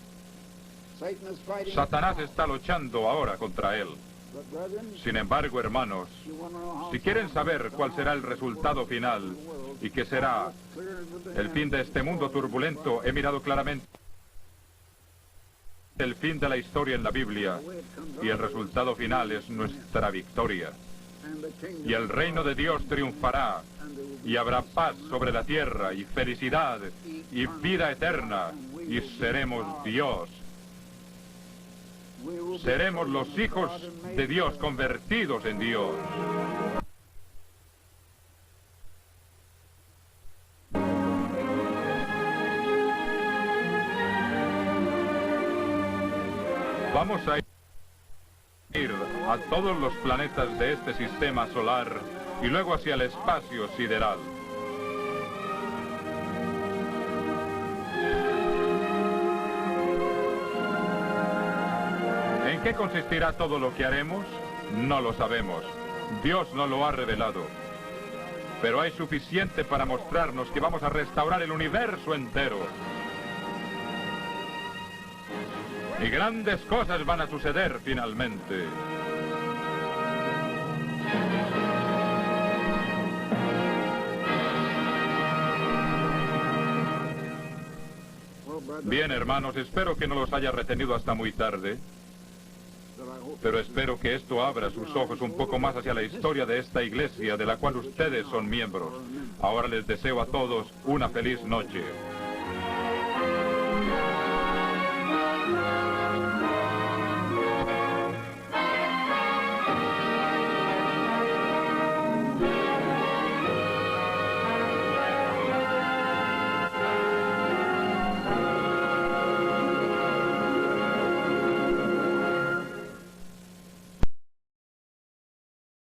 Satanás está luchando ahora contra él. Sin embargo, hermanos, si quieren saber cuál será el resultado final y qué será el fin de este mundo turbulento, he mirado claramente el fin de la historia en la Biblia y el resultado final es nuestra victoria. Y el reino de Dios triunfará y habrá paz sobre la tierra y felicidad y vida eterna y seremos Dios. Seremos los hijos de Dios convertidos en Dios. Vamos a ir a todos los planetas de este sistema solar y luego hacia el espacio sideral. ¿En qué consistirá todo lo que haremos? No lo sabemos. Dios no lo ha revelado. Pero hay suficiente para mostrarnos que vamos a restaurar el universo entero. Y grandes cosas van a suceder finalmente. Bien, hermanos, espero que no los haya retenido hasta muy tarde. Pero espero que esto abra sus ojos un poco más hacia la historia de esta iglesia de la cual ustedes son miembros. Ahora les deseo a todos una feliz noche.